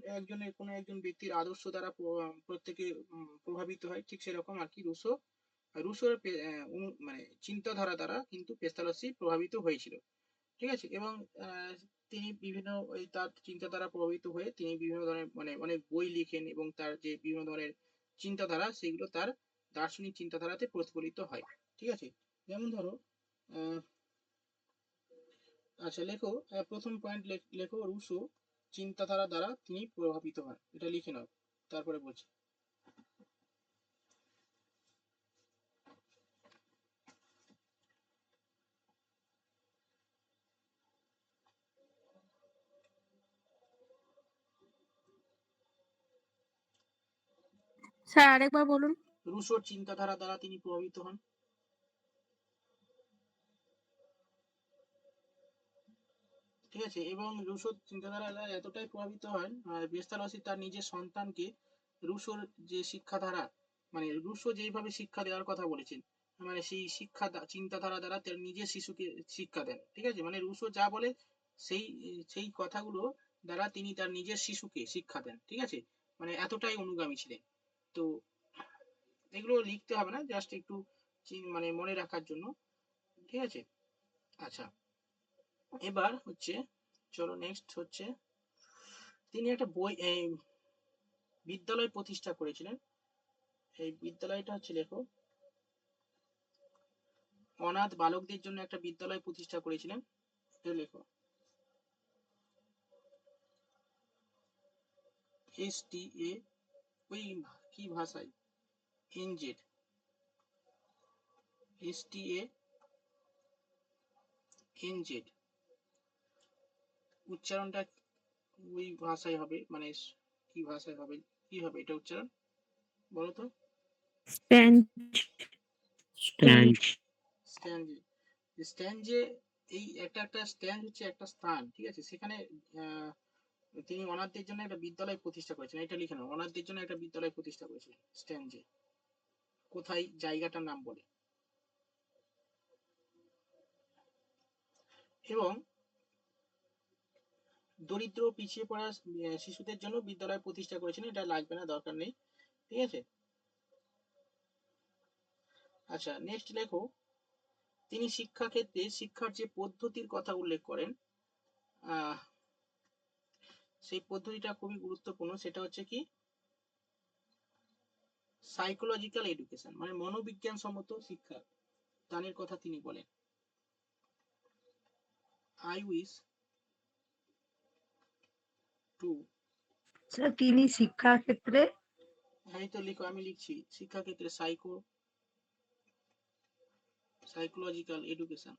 কোনো একজন ব্যক্তির আদর্শ দ্বারা প্রত্যেকে প্রভাবিত হয়, ঠিক সেরকম আর কি রুশোর মানে চিন্তাধারা দ্বারা কিন্তু পেস্তালসি প্রভাবিত হয়েছিল, ঠিক আছে। এবং তিনি বিভিন্ন ওই তার চিন্তাধারা প্রভাবিত হয়ে তিনি বিভিন্ন ধরনের মানে অনেক বই লিখেন এবং তার যে বিভিন্ন ধরনের চিন্তাধারা সেগুলো তার দার্শনিক চিন্তাধারাতে প্রতিফলিত হয়, ঠিক আছে। যেমন ধরো আহ, আচ্ছা লেখো, প্রথম পয়েন্ট লেখো, রুশো চিন্তাধারা দ্বারা তিনি প্রভাবিত হন, এটা লিখে নাও, তারপরে বলছি। স্যার আরেকবার বলুন। রুশোর চিন্তাধারা দ্বারা তিনি প্রভাবিত হন, ঠিক আছে। এবং রুশোর চিন্তাধারা এতটাই প্রভাবিত হন, পেস্তালসি তার নিজের সন্তানকে রুশোর যে শিক্ষাধারা, মানে রুশো যেইভাবে শিক্ষা দেওয়ার কথা বলেছেন, মানে সেই চিন্তাধারা দ্বারা তার নিজের শিশুকে শিক্ষা দেন, ঠিক আছে। মানে রুশো যা বলে সেই সেই কথাগুলো দ্বারা তিনি তার নিজের শিশুকে শিক্ষা দেন, ঠিক আছে। মানে এতটাই অনুগামী ছিলেন। তো এগুলো লিখতে হবে না, জাস্ট একটু মানে মনে রাখার জন্য, ঠিক আছে। আচ্ছা এবার হচ্ছে, চলো নেক্সট হচ্ছে, তিনি একটা বিদ্যালয় প্রতিষ্ঠা করেছিলেন। এই বিদ্যালয়টা হচ্ছে লেখো অনাথ বালকদের জন্য একটা বিদ্যালয় প্রতিষ্ঠা করেছিলেন। এটা লেখো। STA ওই কি ভাষায়? NZ STA NZ উচ্চারণটা ওই ভাষায় হবে, মানে কি ভাষায় হবে, কি হবে এটা উচ্চারণ বলো তো? স্ট্যান্ড স্ট্যান্ডে। স্ট্যান্ডে এই একটা স্ট্যান্ড হচ্ছে একটা স্থান, ঠিক আছে? সেখানে তিনি অনাথদের জন্য একটা বিদ্যালয় প্রতিষ্ঠা করেছিলেন। এটা লিখে নাও, অনাথদের জন্য একটা বিদ্যালয় প্রতিষ্ঠা করেছিলেন স্ট্যান্ডে। কোথায় জায়গাটার নাম বলে। এবং দরিদ্র পিছিয়ে পড়া শিশুদের জন্য বিদ্যালয় প্রতিষ্ঠা করেছিলেন। এটা লাগবে না, দরকার নেই, ঠিক আছে? আচ্ছা, নেক্সট লেখো। তিনি শিক্ষাক্ষেত্রে শিক্ষার যে পদ্ধতির কথা উল্লেখ করেন, সেই পদ্ধতিটা খুবই গুরুত্বপূর্ণ। সেটা হচ্ছে কি? সাইকোলজিক্যাল এডুকেশন, মানে মনোবিজ্ঞান সম্মত শিক্ষা দানের কথা তিনি বলেন। আই উইশ টু, স্যার তিনি শিক্ষা ক্ষেত্রে এই তো লিখো, আমি লিখছি। শিক্ষাক্ষেত্রে psychological education.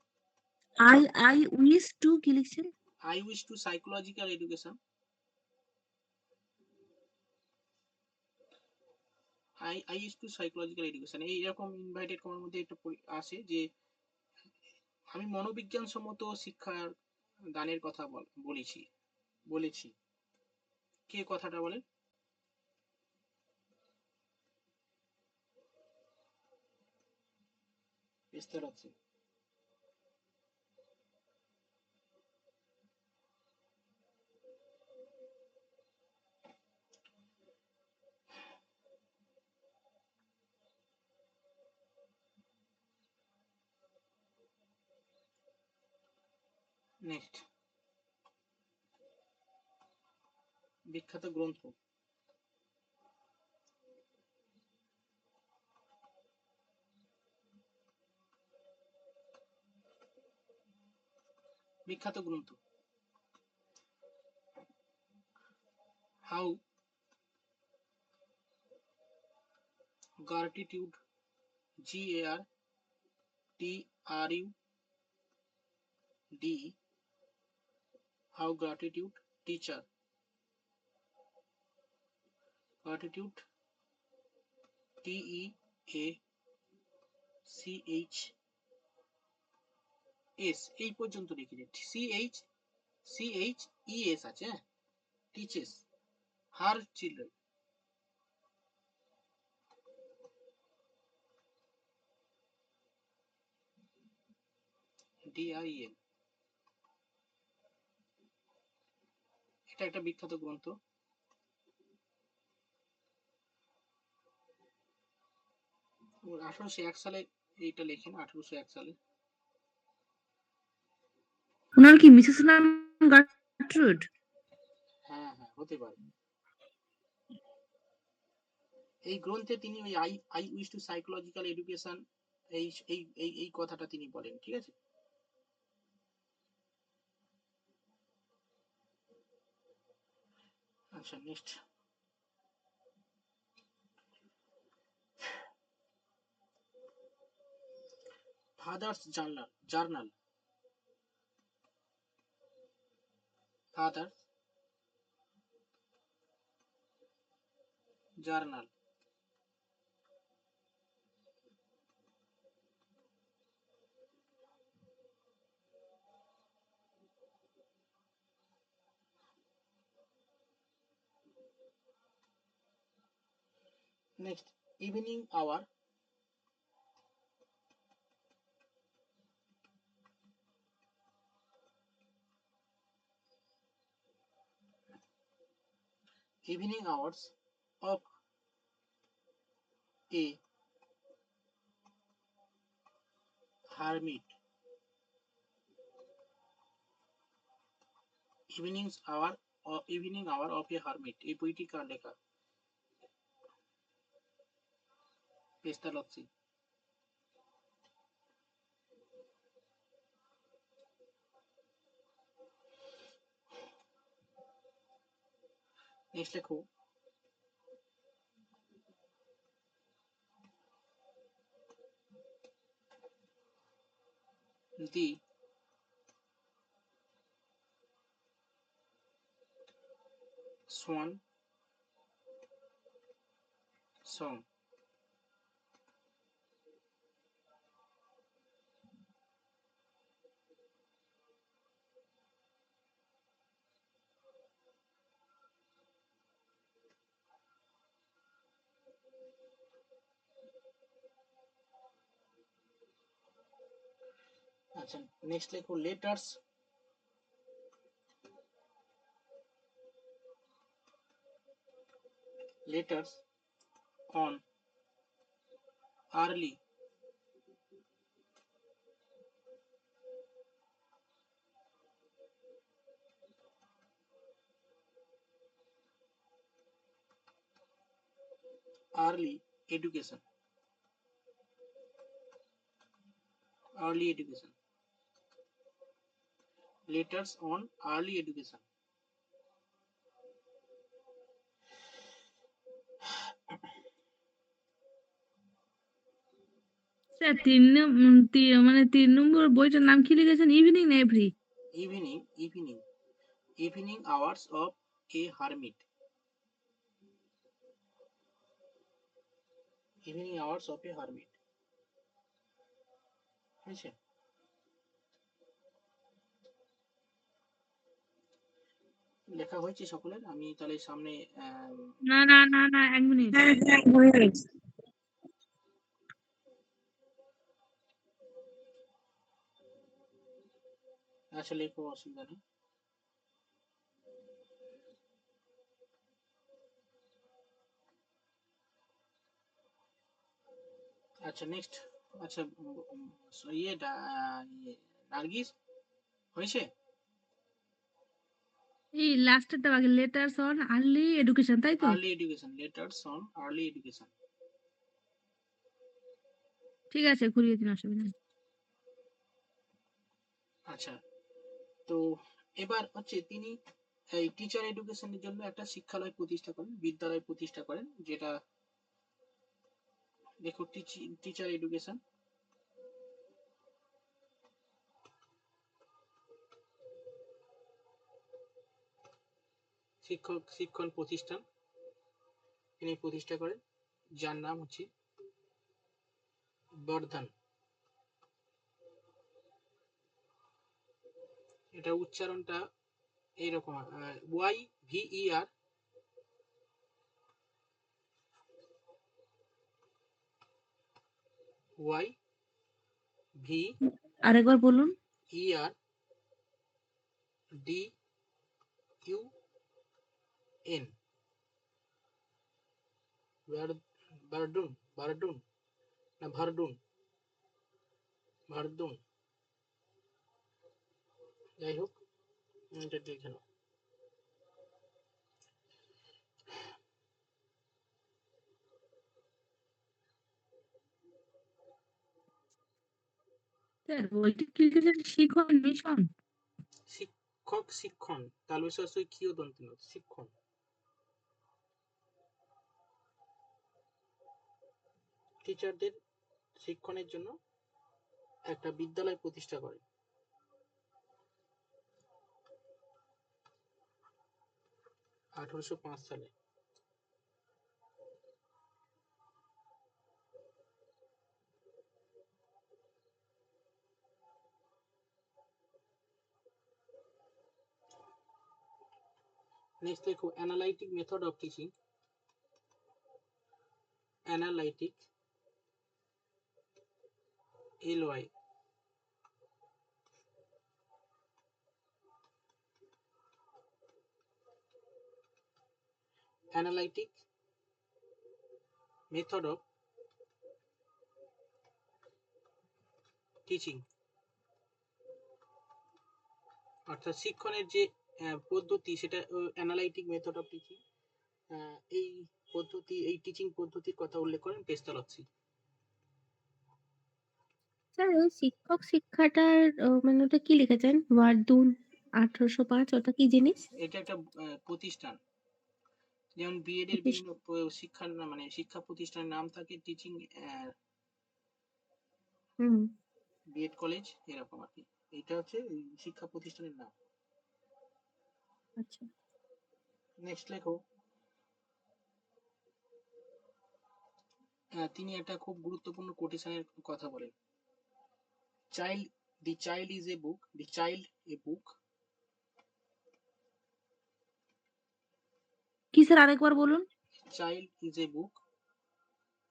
I wish to কি লিখছেন? I wish to psychological education. I wish to psychological education, এইরকম ইনভাইটেড করার মধ্যে একটা আসে যে আমি মনোবিজ্ঞান সম্মত শিক্ষার দানের কথা বলেছি। কে কথাটা বলেন? বিস্তার আছে। নেক্সট, বিখ্যাত গ্রন্থ। বিখ্যাত গ্রন্থ। How gratitude, GARTRUD, how gratitude teacher, gratitude TEACHS, এই পর্যন্ত লিখে CHES আছে, হ্যাঁ? Teaches her children. DIL, এটা একটা বিখ্যাত গ্রন্থ। 1801 সালে এইটা লেখেন, 1801 সালে। ওনার কি মিসেস নাম গার্ট্রুড? হ্যাঁ হ্যাঁ, হতে পারে। এই গ্রন্থে তিনি ওই I wish to psychological education এই এই এই এই কথাটা তিনি বলেন, ঠিক আছে? আচ্ছা, next, father's journal. Father journal. Next, evening hour. Evening hours of a hermit. Evening hour of a hermit, এই বইটি কার লেখা? পেস্তালসি। নেক্সট লেখো দি swan song. আচ্ছা নেক্সট লেখো letters on early education letters on early education. Sir মানে 3 number বইটার নাম কি লিখেছেন? ইভিনিং না every? evening hours of a hermit. হয়েছে? লেখা হয়েছে সকলের? আমি তাহলে সামনে না, না, না, না, 1 মিনিট। আচ্ছা লেখো, অসুবিধা নেই। আচ্ছা নেক্সট, আচ্ছা ইয়েটা নার্গিস হয়েছে? এই লাস্টেরটা বাকি, লেটার্স অন আর্লি এডুকেশন, তাই তো? letters on early education. ঠিক আছে, ঘুরিয়ে দিন, অসুবিধা নেই। আচ্ছা তো এবার হচ্ছে তিনি এই টিচার এডুকেশনের জন্য একটা শিক্ষালয় প্রতিষ্ঠা করেন, বিদ্যালয় প্রতিষ্ঠা করেন, যেটা দেখো টিচার এডুকেশন, শিক্ষণ প্রতিষ্ঠান তিনি প্রতিষ্ঠা করেন, যার নাম হচ্ছে বর্ধন। এটা উচ্চারণটা এইরকম YVER আরেকবার বলুন। DUN ভার্ডুন না ভার্ডুন, যাই হোক এটা দেখে নাও। স্যার বইটি কি লিখেছেন? শিখন মিশন। শিক্ষণ তালবেশ্বর কিয় দন্ত শিক্ষণ। টিচারদের শিক্ষণের জন্য একটা বিদ্যালয় প্রতিষ্ঠা করে। (1805 সালে। নেক্সট দেখো analytic method of teaching. Analytic LY analytic method of teaching, অর্থাৎ শিক্ষণের যে পদ্ধতি সেটা অ্যানালাইটিক মেথড অফ টিচিং। এই পদ্ধতি, এই টিচিং পদ্ধতির কথা উল্লেখ করেন পেস্তালস্কি। স্যার ওই শিক্ষক শিক্ষাটার মানে ওটা কি লিখেছেন? ওয়ার্দুন 1805, ওটা কি জিনিস? এটা একটা প্রতিষ্ঠান, যেমন বিএড এর বিভিন্ন শিক্ষার মানে শিক্ষা প্রতিষ্ঠানের নাম থাকে, টিচিং হুম। বিএড কলেজ এরকম আর কি। এটা হচ্ছে ওই শিক্ষা প্রতিষ্ঠানের নাম। আচ্ছা। নেক্সট লেখো। তিনি একটা খুব গুরুত্বপূর্ণ কোটেশনের কথা বলেন। Child, the child is a book, the child a book. কি স্যার আরেকবার বলুন? চাইল্ড ইজ এ বুক,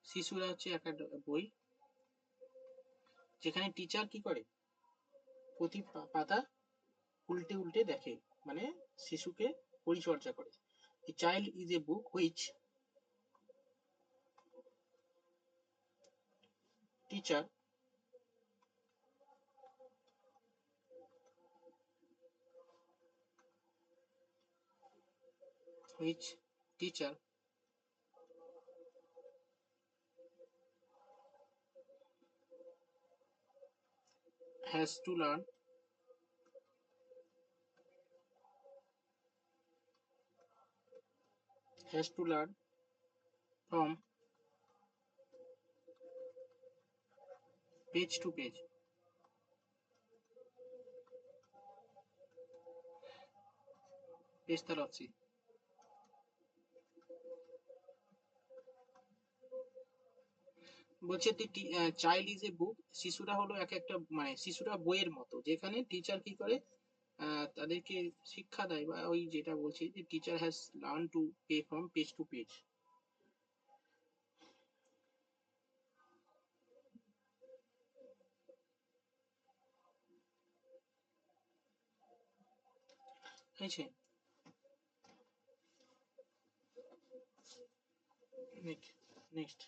শিশুরা হচ্ছে একটা বই, যেখানে টিচার কি করে প্রতি পাতা উল্টে উল্টে দেখে, মানে শিশুকে পরিচর্যা করে। A child is a book which teacher has to learn from page to page. পেস্তালসি বলছে চাইল্ড ইজ এ বুক, শিশুরা হলো এক একটা মানে শিশুরা বইয়ের মতো, যেখানে টিচার কি করে তাদেরকে শিক্ষা দেয়, বা ওই যেটা বলছি যে teacher has learn to pay from page to page. হয়েছে? নেক্সট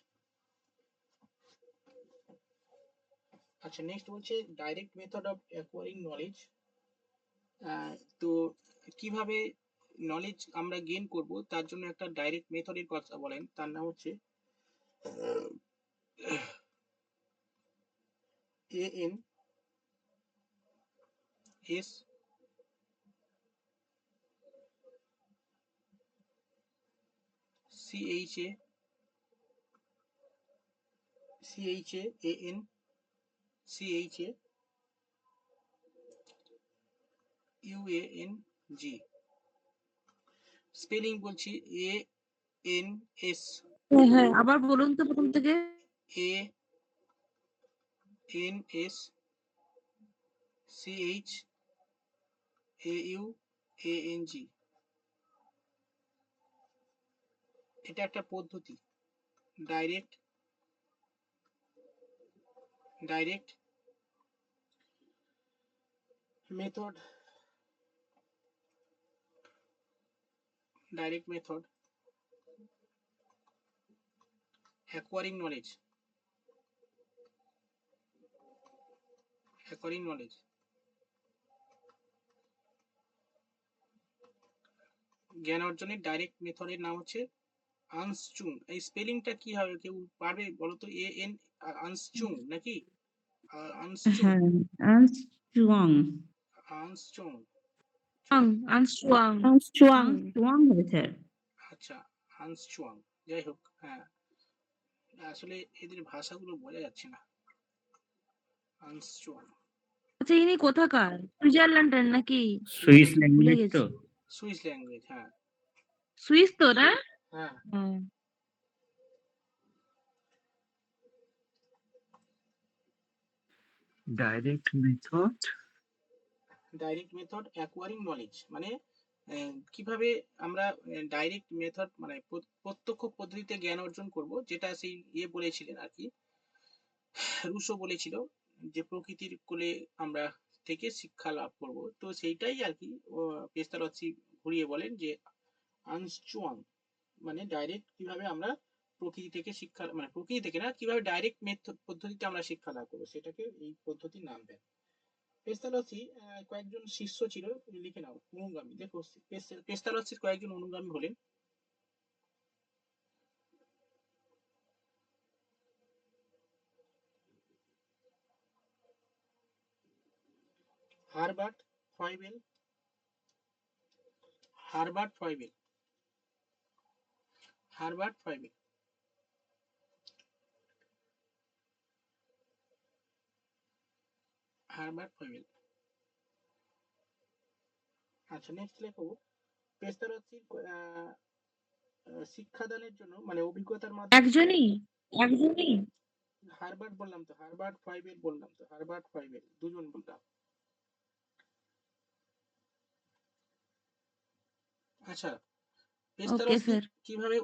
আচ্ছা, নেক্সট বলছে direct method of acquiring knowledge. তো কিভাবে নলেজ আমরা গেইন করব তার জন্য একটা ডাইরেক্ট মেথডের কথা বলেন, তার নাম হচ্ছে ANSCHANCHAUANG। স্পেলিং বলছি ANS হ্যাঁ, হ্যাঁ, আবার বলুন তো প্রথম থেকে। ANSCHAUANG। এটা একটা পদ্ধতি, ডাইরেক্ট মেথড অ্যাকোয়ারিং নলেজ। জ্ঞান অর্জনের ডাইরেক্ট মেথডের নাম হচ্ছে আনস্চুং। এই স্পেলিংটা কি হবে, কেউ পারবে বলো তো? আনস্চুং নাকি আনস্চুং? হ্যাঁ, আনস্ট্রং আনস্চুং। আনস্ট্রং। স্ট্রং হয়েছে। আচ্ছা, আনস্চুয়াং। যাই হোক, হ্যাঁ, আসলে এদের ভাষাগুলো বোঝা যাচ্ছে না। আনস্চুয়াং। আচ্ছা, ইনি কোথাকার? সুইজারল্যান্ডের নাকি? সুইস ভুলে ল্যাঙ্গুয়েজ গেছি। তো। সুইস ল্যাঙ্গুয়েজ, হ্যাঁ সুইস তো না? হ্যাঁ। হ্যাঁ। ডাইরেক্ট মেথড অ্যাকোয়ারিং নলেজ মানে কিভাবে আমরা ডাইরেক্ট মেথড মানে প্রত্যক্ষ পদ্ধতিতে জ্ঞান অর্জন করব, যেটা সেই বলেছিলেন আর কি, রুশো বলেছিল যে প্রকৃতির কোলে আমরা থেকে শিক্ষা লাভ করব। তো সেইটাই আর কি পেস্তালসি ঘুরিয়ে বলেন যে আনস্চুয়াং, মানে ডাইরেক্ট কিভাবে আমরা প্রকৃতি থেকে শিক্ষা, মানে প্রকৃতি থেকে না, কিভাবে ডাইরেক্ট মেথড পদ্ধতিতে আমরা শিক্ষা লাভ করবো, সেটাকে এই পদ্ধতির নাম দেন। পেস্তালসি কয়েকজন শিষ্য ছিল, লিখে নাও, অনুগামী। দেখো, পেস্তালসির কয়েকজন অনুগামী হলেন হারবার্ট ফয়বেল, হারবার্ট ফাইভেল। হারবার্ট ফাইভেল। আচ্ছা নেক্সট লেখো পেস্তারসির শিক্ষাদানের জন্য মানে অভিজ্ঞতার মাধ্যমে একজনই হারবার্ট বললাম তো, হারবার্ট ফাইভেল বললাম তো, হারবার্ট ফাইভেল দুজন বললাম। আচ্ছা ওকে পেস্তারসি স্যার। কিভাবে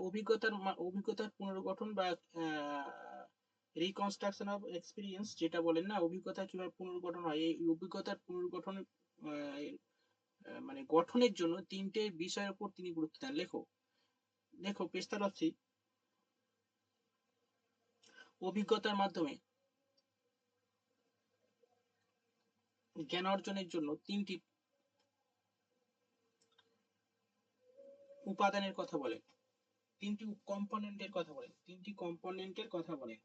অভিজ্ঞতার পুনর্গঠন বা রিকনস্ট্রাকশন অফ এক্সপিরিয়েন্স যেটা বলেন না, অভিজ্ঞতা কিভাবে পুনর্গঠন হয়, এই অভিজ্ঞতার পুনর্গঠন মানে গঠনের জন্য তিনটে বিষয়ের উপর তিনি গুরুত্ব দেন। লেখো পেস্তারসি অভিজ্ঞতার মাধ্যমে জ্ঞান অর্জনের জন্য তিনটি উপাদানের কথা বলেন, তিনটি কম্পোনেন্টের কথা বলেন, তিনটি কম্পোনেন্টের কথা বলেন।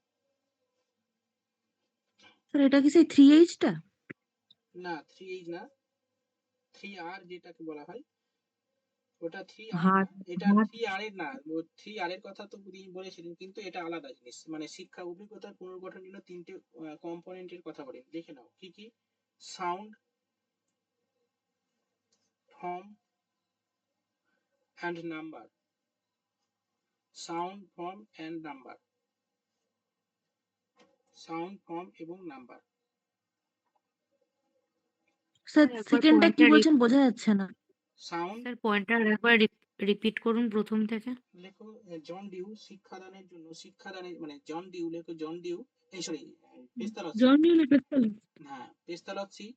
স্যার এটা কি সেই 3H টা? না 3H না, 3R যেটাকে বলা হয় ওটা 3R হার না, এটা হার 3R এর না, 3R এর কথা তো তিনি বলেছিলেন কিন্তু এটা আলাদা জিনিস। মানে শিক্ষা অভিজ্ঞতার পুনর্গঠনের জন্য তিনটে কম্পোনেন্টের কথা বলেন, দেখে নাও কি কি। Sound, form and number. Sound, form and number. Sound, form এবং নাম্বার। স্যার একবার সেকেন্ডটা কি পয়েন্টটা বলছেন বোঝা যাচ্ছে না। সাউন্ড স্যার পয়েন্টটা আরেকবার রিপিট করুন প্রথম থেকে। লেখো জন ডিউ শিক্ষাদানের জন্য, শিক্ষাদানের মানে জন ডিউ লেখো, জন ডিউ এই সরি পেস্তালসি, হ্যাঁ পেস্তালসি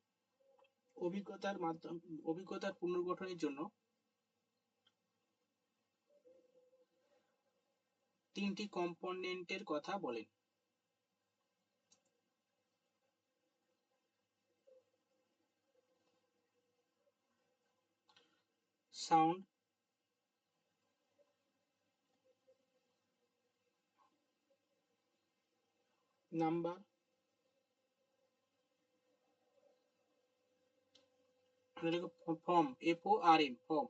অভিজ্ঞতার পুনর্গঠনের জন্য তিনটি কম্পোনেন্টের কথা বলেন। Sound, number, form, FORM form.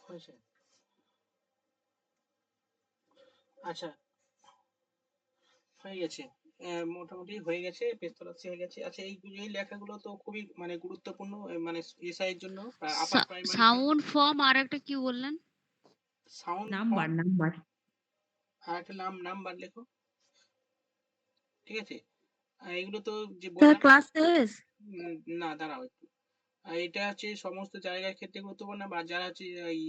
হয়েছে? আচ্ছা হয়ে গেছে, মোটামুটি হয়ে গেছে, পেস্তলাসি হয়ে গেছে। আচ্ছা এই লেখাগুলো তো খুবই মানে গুরুত্বপূর্ণ, মানে এসআই এর জন্য, আপার প্রাইমারি সাউন্ড ফর্ম আর একটা কি বললেন? সাউন্ড নাম্বার ফর্ম আর একটা নাম্বার লেখো, ঠিক আছে? এগুলো তো যে স্যার বললাম ক্লাস শেষ? না দাঁড়াও একটু, এটা হচ্ছে সমস্ত জায়গার ক্ষেত্রে গুরুত্বপূর্ণ, বা যারা হচ্ছে এই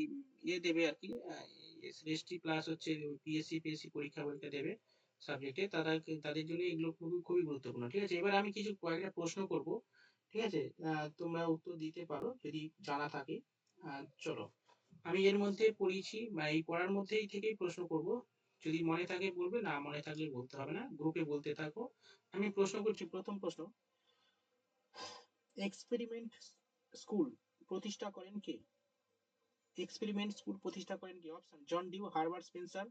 ইয়ে দেবে আর কি, এসটি প্লাস হচ্ছে পিএসসি পরীক্ষা দেবে সাবজেক্টে, তাদের জন্য এগুলো খুবই খুবই গুরুত্বপূর্ণ, ঠিক আছে? এবার আমি কিছু কয়েকটা প্রশ্ন করব, ঠিক আছে? তোমরা উত্তর দিতে পারো যদি জানা থাকে। চলো আমি এর মধ্যে পড়িয়েছি বা এই পড়ার মধ্যেই থেকেই প্রশ্ন করব, যদি মনে থাকে বলবে, না মনে থাকলে বলতে হবে না, গ্রুপে বলতে থাকো। আমি প্রশ্ন করছি, প্রথম প্রশ্ন, এক্সপেরিমেন্ট স্কুল প্রতিষ্ঠা করেন কে? এক্সপেরিমেন্ট স্কুল প্রতিষ্ঠা করেন কে? Option John Dewey, Herbert Spencer,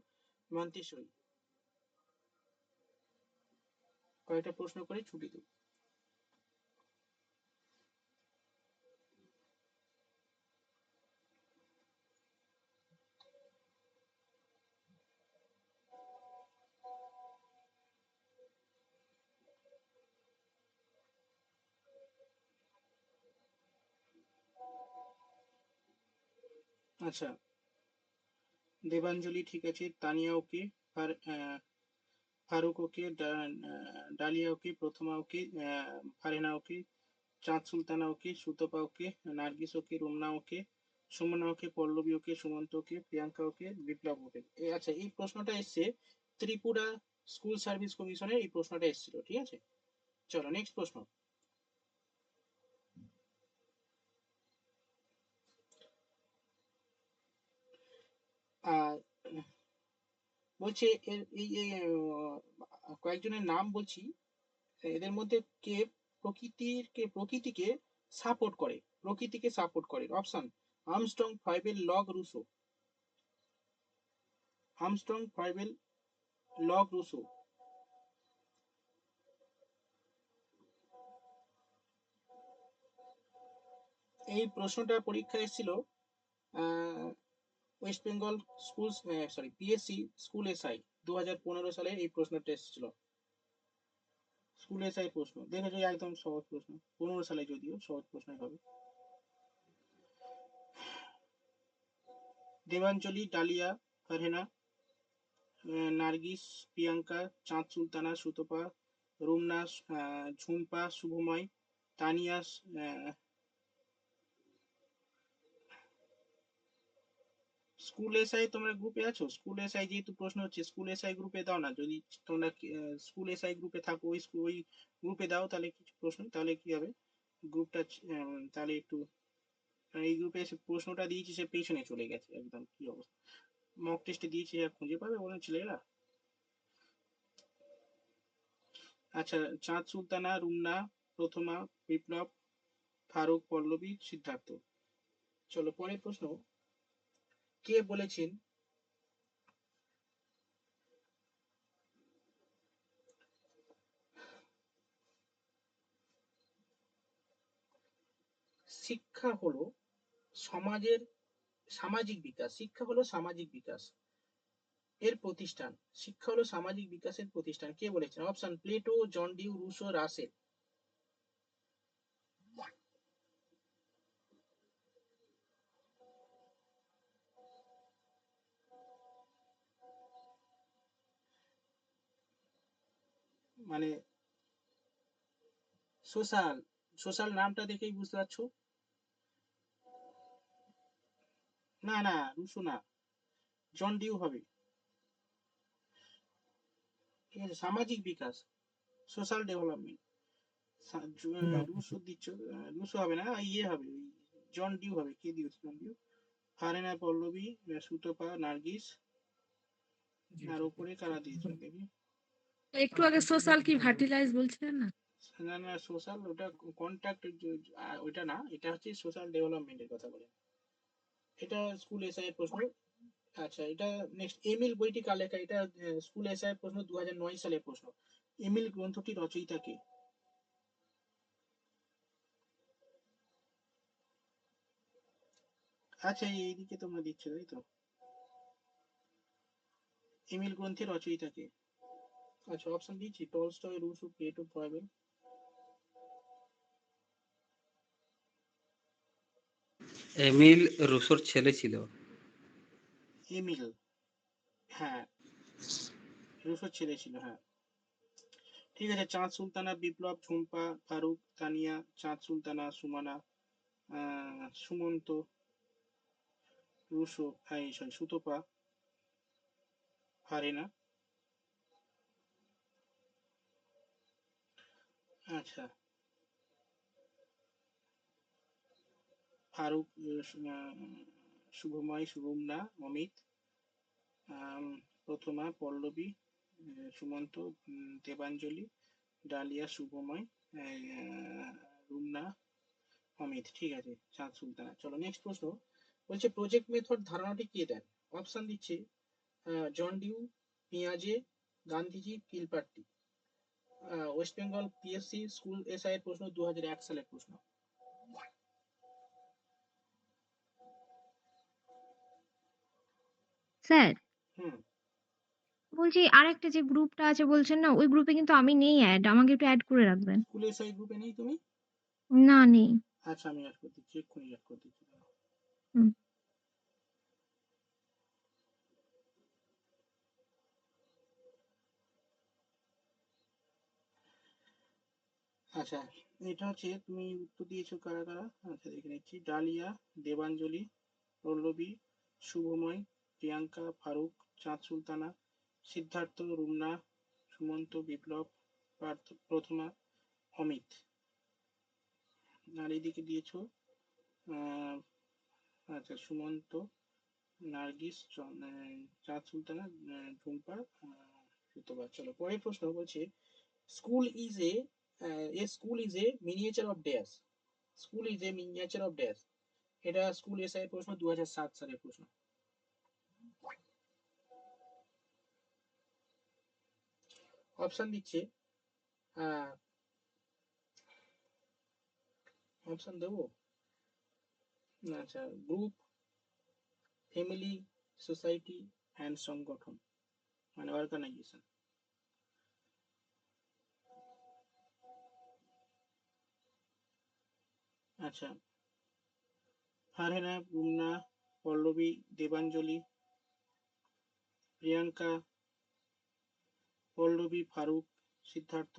Montessori. কয়েকটা প্রশ্ন করে ছুটি দেব। আচ্ছা দেবাঞ্জলি ঠিক আছে, Tania okay, Faruk okay, Dalia okay, Prothoma okay, Farena okay, Chand Sultana ওকে, সুতপা ওকে, নার্গিস ওকে, রুমনা ওকে, সুমনা ওকে, পল্লবী ওকে, সুমন্ত ওকে, প্রিয়াঙ্কা ওকে, বিপ্লব ওকে। আচ্ছা এই প্রশ্নটা এসছে ত্রিপুরা স্কুল সার্ভিস কমিশনের, এই প্রশ্নটা এসেছিল, ঠিক আছে? চলো নেক্সট প্রশ্ন। বলছে কয়েকজনের নাম বলছি, এদের মধ্যে কে প্রকৃতিকে সাপোর্ট করে, প্রকৃতিকে সাপোর্ট করে? Option Armstrong, Froebel, Locke, Rousseau. Armstrong, Froebel, Locke, Rousseau. এই প্রশ্নটা পরীক্ষায় এসেছিল West Bengal school, sorry PSC school SI 2015 সালে এই প্রশ্নটা এসেছিল। স্কুল এসআই প্রশ্ন দেখেছো, একদম সহজ প্রশ্ন, 15 সালে যদিও সহজ প্রশ্নই হবে। দেবাঞ্জলি, ডালিয়া, ফারহেনা, নার্গিস, প্রিয়াঙ্কা, চাঁদ সুলতানা, সুতপা, রুমনা, ঝুম্পা, শুভময়, তানিয়া, স্কুল এসআই তোমরা গ্রুপে আছো? স্কুল এসআই যেহেতু প্রশ্ন হচ্ছে, স্কুল এসআই গ্রুপে দাও না, যদি তোমরা স্কুল এসআই গ্রুপে থাকো ওই গ্রুপে দাও, তাহলে কিছু প্রশ্ন, তাহলে কি হবে গ্রুপটা, তাহলে একটু, এই গ্রুপে এসে প্রশ্নটা দিয়েছি সে পেছনে চলে গেছে একদম, কি অবস্থা, মক টেস্টে দিয়েছি খুঁজে পাবে বলে ছেলেরা। আচ্ছা, চাঁদ সুলতানা, রুমনা, প্রথমা, বিপ্লব, ফারুক, পল্লবী, সিদ্ধার্থ। চলো পরের প্রশ্ন, কে বলেছেন শিক্ষা হলো সমাজের সামাজিক বিকাশ, শিক্ষা হলো সামাজিক বিকাশ এর প্রতিষ্ঠান, শিক্ষা হলো সামাজিক বিকাশের প্রতিষ্ঠান, কে বলেছেন? Option Plato, John Dewey, Rousseau, Russell. মানে সোশ্যাল, সোশ্যাল নামটা দেখেই বুঝতে পারছো। না না, রুসো না, জন ডিউ হবে। ঠিক আছে, সামাজিক বিকাশ, সোশ্যাল ডেভেলপমেন্ট। রুসো দিচ্ছ, রুসো হবে না, ইয়ে হবে, ওই জন ডিউ হবে। কে দিয়েছে জন ডিউ? ফারেনা, পল্লবী, সুতপা, নার্গিস, আর উপরে কারা দিয়েছে দেখি। একটু আগে সোশ্যাল কি ভার্টিলাইজ বলছিলেন না? না না, সোশ্যাল ওটা কন্ট্যাক্ট, ওইটা না, এটা হচ্ছে সোশ্যাল ডেভেলপমেন্টের কথা বলে, এটা স্কুল এসআই এর প্রশ্ন। আচ্ছা, এটা নেক্সট, এমিল বইটি কার লেখা? এটা স্কুল এসআই এর প্রশ্ন, 2009 সালের প্রশ্ন। এমিল গ্রন্থটি রচয়িতা কে? আচ্ছা, এইদিকে তোমরা দিচ্ছ তাই তো, এমিল গ্রন্থের রচয়িতা কে? আচ্ছা, অপশন দিচ্ছি, টলস্টয়, রুসো, প্লেটো, ফ্রাইবেল। এমিল রুসোর ছেলে ছিল। এমিল, হ্যাঁ রুসোর ছেলে ছিল, হ্যাঁ ঠিক আছে। চাঁদ সুলতানা, বিপ্লব, ঝুম্পা, ফারুক, তানিয়া, চাঁদ সুলতানা, সুমানা, সুমন্ত, রুসো, সরি সুতপা, ফারেনা। আচ্ছা, ফারুক, শুভময়, শুভমনা, অমিত, প্রথমা, পল্লবী, সুমন্ত, দেবাঞ্জলি, ডালিয়া, শুভময়, রুমনা, অমিত। ঠিক আছে, চাঁদ সুলতানা। চলো নেক্সট প্রশ্ন, বলছে প্রজেক্ট মেথড ধারণাটি কে দেন? অপশন দিচ্ছে জন ডিউ, পিয়াজে, Gandhiji, Kilpatrick. West Bengal PSC school SI এর প্রশ্ন, 2001 সালের প্রশ্ন। স্যার, হুম, বলছি আরেকটা যে গ্রুপটা আছে বলছেন না, ওই গ্রুপে কিন্তু আমি নেই অ্যাড। আমাকে একটু অ্যাড করে রাখবেন। স্কুল এসআই গ্রুপে নেই তুমি? না, নেই। আচ্ছা, আমি অ্যাড করে দিচ্ছি, এক্ষুনি অ্যাড করে দিচ্ছি। হুম। আচ্ছা, এটা হচ্ছে তুমি উত্তর দিয়েছো কারা কারা। আচ্ছা, দেখে নিচ্ছি, ডালিয়া, দেবাঞ্জলি, পল্লবী, শুভময়, প্রিয়াঙ্কা, ফারুক, চাঁদ সুলতানা, সিদ্ধার্থ, রুমনা, সুমন্ত, বিপ্লব, প্রথমা, অমিত। আর এইদিকে দিয়েছো আচ্ছা, সুমন্ত, নার্গিস, চাঁদ সুলতানা, ঝুম্পা, সুতপা। চলো পরের প্রশ্ন, বলছে school is A school is a miniature of dash. School is a miniature of dash, এটা স্কুল এসআই প্রশ্ন 2007 সালের প্রশ্ন। অপশন দিচ্ছে, অপশন দেবো? আচ্ছা, গ্রুপ, ফ্যামিলি, সোসাইটি অ্যান্ড সংগঠন, মানে অর্গানাইজেশন। আচ্ছা, ফারহানা, রুমনা, পল্লবী, দেবাঞ্জলি, প্রিয়াঙ্কা, পল্লবী, ফারুক, সিদ্ধার্থ,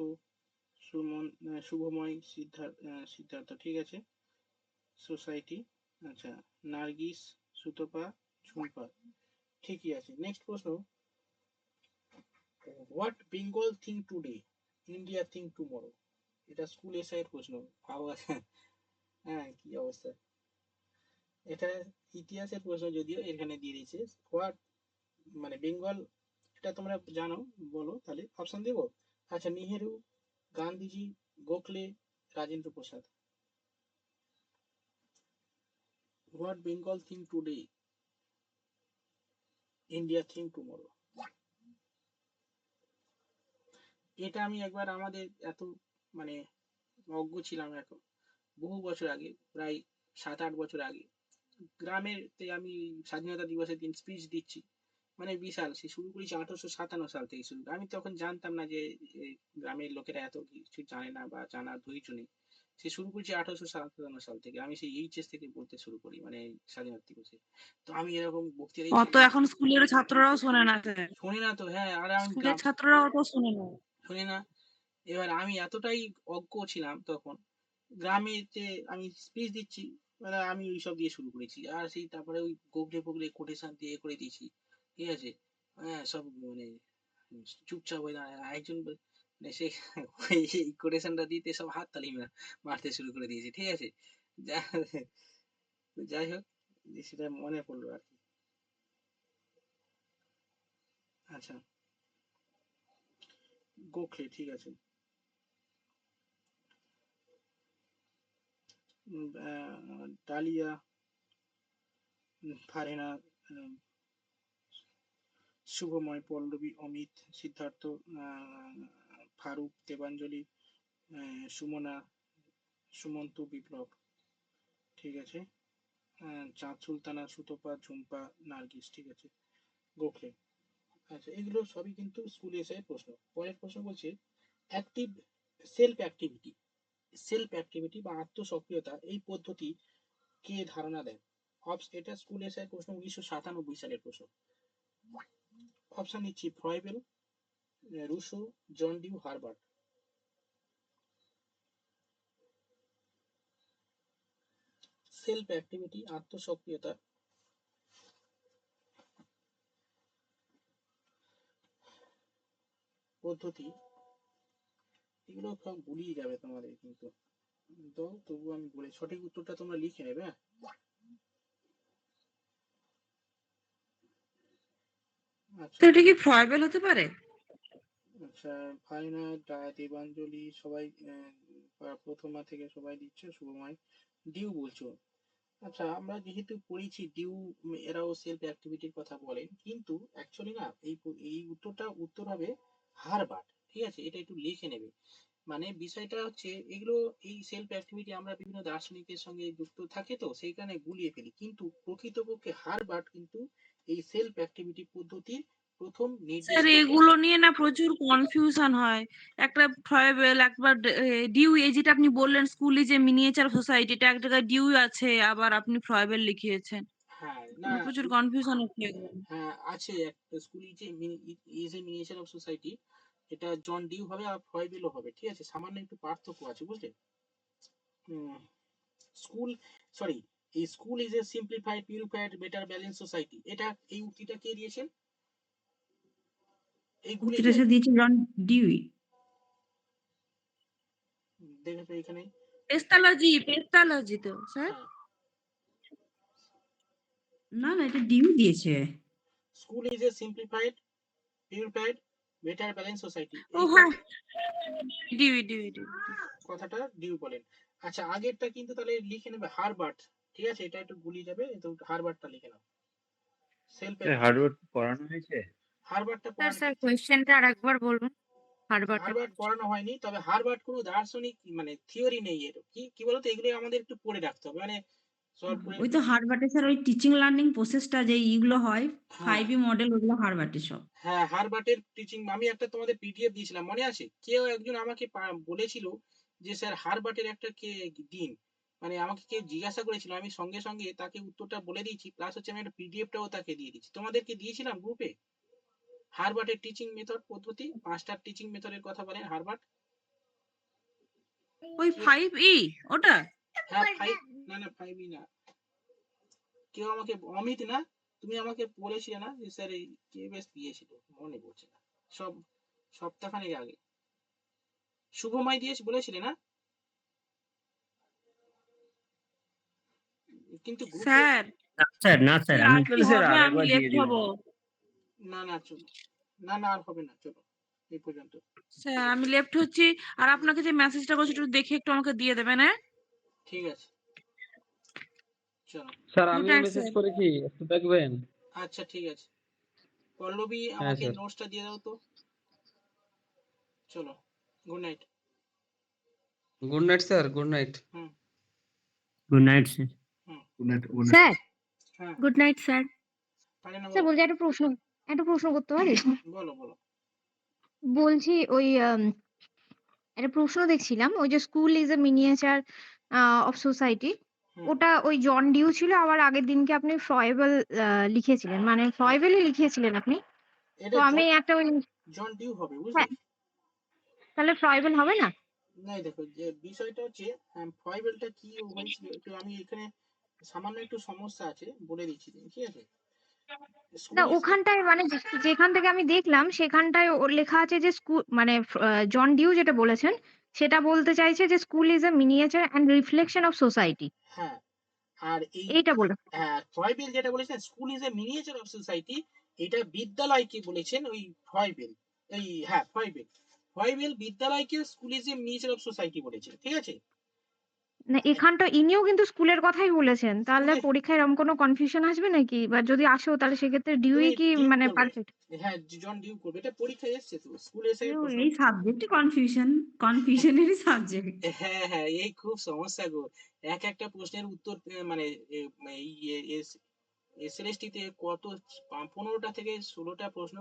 সুমন, শুভময়, সিদ্ধার্থ, ঠিক আছে। সোসাইটি, আচ্ছা, নার্গিস, সুতপা, ঝুম্পা, ঠিকই আছে। নেক্সট প্রশ্ন, what Bengal think today, India think tomorrow, এটা স্কুল এসআই এর প্রশ্ন। হ্যাঁ, কি অবস্থা, এটা ইতিহাসের প্রশ্ন, যদিও এখানে দিয়ে দিয়েছে। হোয়াট মানে বেঙ্গল, এটা তোমরা জানো, বলো তাহলে। অপশন দেবো? আচ্ছা, Nehru, Gandhiji, Gokhale, Rajendra Prasad. What Bengal think today, India think tomorrow, এটা আমি একবার আমাদের এত মানে অজ্ঞ ছিলাম এখন, বহু বছর আগে, প্রায় 7-8 বছর আগে, গ্রামের আমি স্বাধীনতা দিবসের দিন স্পিচ দিচ্ছি, মানে বিশাল, সে শুরু করেছি 1857 সাল থেকে শুরু। আমি তখন জানতাম না যে গ্রামের লোকেরা এত কিছু জানে না বা জানার ধৈর্য নেই। সে শুরু করেছি 1857 সাল থেকে, আমি সেই এইচএস থেকে বলতে শুরু করি, মানে স্বাধীনতা দিবসে। তো আমি এরকম বক্তৃতা অত এখন স্কুলের ছাত্ররাও শোনে না স্যার, শুনি না তো, হ্যাঁ, আর আমি স্কুলের ছাত্ররাও অত শোনে না। শুনি না। এবার আমি এতটাই অজ্ঞ ছিলাম তখন, গ্রামেতে আমি স্পিচ দিচ্ছি, মানে আমি ওইসব দিয়ে শুরু করেছি, আর সেই তারপরে ওই গোগলে ফোগলে কোটেশন দিয়ে করে দিয়েছি, ঠিক আছে। হ্যাঁ, সব মানে চুপচাপ হয়ে দাঁড়ায় একজন মানে সে এই কোটেশনটা দিতে সব হাততালি মারতে শুরু করে দিয়েছে, ঠিক আছে। যাই হোক, সেটা মনে পড়লো আর কি। আচ্ছা, গোখলে, ঠিক আছে। ডালিয়া, ফারহানা, শুভময়, পল্লবী, অমিত, সিদ্ধার্থ, ফারুক, দেবাঞ্জলি, সুমনা, সুমন্ত, বিপ্লব, ঠিক আছে। চাঁদ, সুলতানা, সুতপা, ঝুম্পা, নার্গিস, ঠিক আছে। গোখলে, আচ্ছা, এগুলো সবই কিন্তু স্কুল এসআই প্রশ্ন। পরের প্রশ্ন বলছে, অ্যাক্টিভ সেলফ অ্যাক্টিভিটি বা আত্মসক্রিয়তা, এই পদ্ধতি কে ধারণা দেয়? এটা স্কুল এসআই প্রশ্ন, 1997 সালের প্রশ্ন। অপশন নিচ্ছি, Froebel, Rousseau, John Dewey, Herbert. Self activity, আত্মসক্রিয়তা পদ্ধতি, এগুলো সব ভুলিয়ে যাবে তোমাদের কিন্তু, তো তবু আমি বলি, সঠিক উত্তরটা তোমরা লিখে নেবে। আচ্ছা, এটা কি ফ্রয়েবেল হতে পারে? আচ্ছা, ফাইনা, দেবাঞ্জলি, সবাই প্রথমা থেকে সবাই দিচ্ছে, শুভময়, ডিউ বলছো। আচ্ছা, আমরা যেহেতু পড়েছি ডিউ, এরাও সেলফ অ্যাক্টিভিটির কথা বলেন, কিন্তু অ্যাকচুয়ালি না, এই উত্তর হবে হারবার্ট, ঠিক আছে। এটা একটু লিখে নেবে। মানে বিষয়টা হচ্ছে, এগুলো এই সেলফ অ্যাক্টিভিটি আমরা বিভিন্ন দার্শনিকের সঙ্গে যুক্ত থাকে, তো সেই কারণে গুলিয়ে ফেলি, কিন্তু প্রকৃতপক্ষে হারবার্ট কিন্তু এই সেলফ অ্যাক্টিভিটি পদ্ধতির প্রথম স্যার নির্দেশিকা। এগুলো নিয়ে না প্রচুর কনফিউশন হয়। একটা ফ্রয়েবেল, একবার ডিউ, এই যেটা আপনি বললেন স্কুলে যে মিনিয়েচার সোসাইটিটা, এক জায়গায় ডিউ আছে, আবার আপনি ফ্রয়েবেল লিখিয়েছেন, হ্যাঁ, না, প্রচুর কনফিউশন হচ্ছে এগুলো। হ্যাঁ আছে, একটা school is a miniature of society, এটা জন ডিউ হবে আর ফ্রয়েবেলও হবে, ঠিক আছে, সামান্য একটু পার্থক্য আছে, বুঝলে। স্কুল, সরি, এই school is a simplified, purified, better balance society, এটা এই উক্তিটা কে দিয়েছেন? এইগুলি উক্তিটা সে দিয়েছে জন ডিউই। দেখে তো এখানে, পেস্টালজি তো স্যার। হ্যাঁ, না না, এটা ডিউ দিয়েছে। School is a simplified, purified, better balance society, ও এই হ্যাঁ, ডিউ। কথাটা ডিউ বলেন। আচ্ছা আগেরটা কিন্তু তাহলে লিখে নেবে হারবার্ট, ঠিক আছে, এটা একটু গুলিয়ে যাবে, তো হারবার্টটা লিখে নাও, সেলফ হার্ডওয়ার্ক পড়ানো হয়েছে? হারবার্টটা স্যার পড়ানো স্যার হয়েছে। কোয়েশ্চেনটা আরেকবার বলুন। হারবার্টের হারবার্ট পড়ানো হয়নি, তবে হারবার্ট কোনো দার্শনিক মানে থিওরি নেই, এর কি কি বলতো, এগুলো আমাদের একটু পড়ে রাখতে হবে, মানে সলভ করে। ওই তো হারবার্টে স্যার ওই টিচিং লার্নিং প্রসেসটা যে ইগুলো হয় হ্যাঁ 5E মডেল ওগুলো হারবার্টে সব। হ্যাঁ হারবার্টের টিচিং আমি একটা তোমাদের পিডিএফ দিয়েছিলাম, মনে আছে? কেউ একজন আমাকে বলেছিল যে স্যার হারবার্টের একটা কে দিন, মানে আমাকে কেউ জিজ্ঞাসা করেছিল, আমি সঙ্গে সঙ্গে তাকে উত্তরটা বলে দিয়েছি, প্লাস হচ্ছে আমি একটা পিডিএফটাও তাকে দিয়ে দিচ্ছি, তোমাদেরকে দিয়েছিলাম গ্রুপে। হারবার্টের টিচিং মেথড পদ্ধতি, 5টা টিচিং মেথডের কথা বলেন হারবার্ট। ওই 5E ওটা? হ্যাঁ 5, না না 5ই না, কেউ আমাকে, অমিত না, তুমি আমাকে বলেছিলে না যে স্যার এই কে বেশ দিয়েছিল, মনে পড়ছে না, সব সপ্তাহখানেক আগে শুভময় দিয়েছে বলেছিলে না, কিন্তু গ্রুপে। স্যার না স্যার, কি আমি আর কি স্যার হবে, আমি আরেকবার দিয়ে লেট দিবেন। হব। না না চলো, না না আর হবে না, চলো এই পর্যন্ত। স্যার আমি লেফট হচ্ছি। আর আপনাকে যে মেসেজটা করছি একটু দেখে একটু আমাকে দিয়ে দেবেন, হ্যাঁ? ঠিক আছে চলো। স্যার গুড আমিও নাইট মেসেজ স্যার। করেছি, একটু দেখবেন। আচ্ছা ঠিক আছে, পল্লবী হ্যাঁ আমাকে স্যার। নোটসটা দিয়ে দাও তো, চলো, good night. Good night sir, good night. Hmm good night sir. Hmm sir হ্যাঁ গুড নাইট স্যার। পারে না স্যার বলো, বলছি একটা প্রশ্ন করতে পারি? বলো বলো। বলছি ওই একটা প্রশ্ন দেখছিলাম, ওই যে school is a miniature of society, hmm ওটা ওই জন ডিউ ছিল, আবার আগের দিনকে আপনি ফ্রয়েবেল লিখেছিলেন, মানে ফ্রয়েবেলই লিখিয়েছিলেন আপনি। তো এটা আমি একটা ওই, জন ডিউ হবে বুঝলে। হ্যাঁ, তাহলে ফ্রয়েবেল হবে না? না দেখো যে বিষয়টা হচ্ছে, ফয়েবেলটা কি হয়েছিল একটু আমি এখানে সামান্য একটু সমস্যা আছে বলে দিচ্ছি, ঠিক আছে। না স্কুল ইজ, ওখানটায় মানে যেখান থেকে আমি দেখলাম সেখানটায় ওর লেখা আছে যে স্কুল মানে জন ডিউ যেটা বলেছেন সেটা বলতে চাইছে যে school is a miniature and reflection of society, হ্যাঁ আর এই, এইটা বলে। হ্যাঁ ফয়েবেল যেটা বলেছেন school is a miniature of society, এটা বিদ্যালয়কে বলেছেন ওই ফয়েবেল, এই হ্যাঁ ফয়েবেল, ফয়েবেল বিদ্যালয়কে school is a miniature of society বলেছে, ঠিক আছে। না এখানটা ইনিও কিন্তু স্কুলের কথাই বলেছেন, তাহলে স্কুলে পরীক্ষায় এরকম কোনো কনফিউশন আসবে নাকি, বা যদি আসেও তাহলে সেক্ষেত্রে তুমি ডিউই কি ডিউ মানে করবে, পারফেক্ট? হ্যাঁ জন ডিউ করবে, এটা পরীক্ষায় এসছে তো, স্কুলে এসে প্রশ্ন। এই সাবজেক্টে কনফিউশনেরই সাবজেক্ট। হ্যাঁ হ্যাঁ এই খুব সমস্যা গো, এক একটা প্রশ্নের উত্তর মানে এসএলএসটি তে কত 15টা থেকে 16টা প্রশ্ন,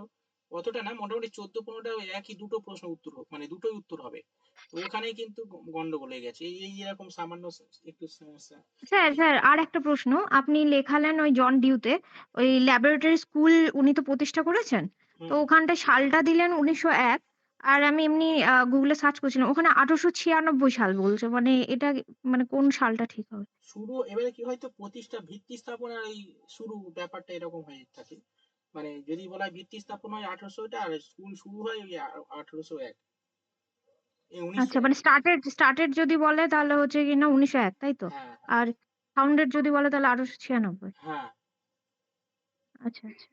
অতটা না মোটামুটি 14-15টা একই দুটো প্রশ্ন উত্তর হোক, মানে দুটোই উত্তর হবে, তো ওখানেই কিন্তু গন্ডগোল হয়ে গেছে, এই এরকম সামান্য একটু সমস্যা। স্যার আর একটা প্রশ্ন, আপনি লেখালেন ওই জন ডিউতে ওই ল্যাবরেটরি স্কুল উনি তো প্রতিষ্ঠা করেছেন, তো হুম ওখানটায় সালটা দিলেন 1901, আর আমি এমনি গুগলে সার্চ করছিলাম ওখানে 1896 সাল বলছে, মানে এটা মানে কোন সালটা ঠিক হবে? শুরু এবারে কি হয়তো প্রতিষ্ঠা ভিত্তি স্থাপনার এই শুরু ব্যাপারটা এরকম হয়ে থাকে, মানে যদি বলা হয় ভিত্তি স্থাপন হয় 1800টা আর স্কুল শুরু হয় ওই 1801, এই আচ্ছা 1901। মানে স্টার্টেড যদি বলে তাহলে হচ্ছে কিনা 1901, তাই তো? হ্যাঁ আর ফাউন্ডেড যদি বলে তাহলে 1896। হ্যাঁ আচ্ছা আচ্ছা,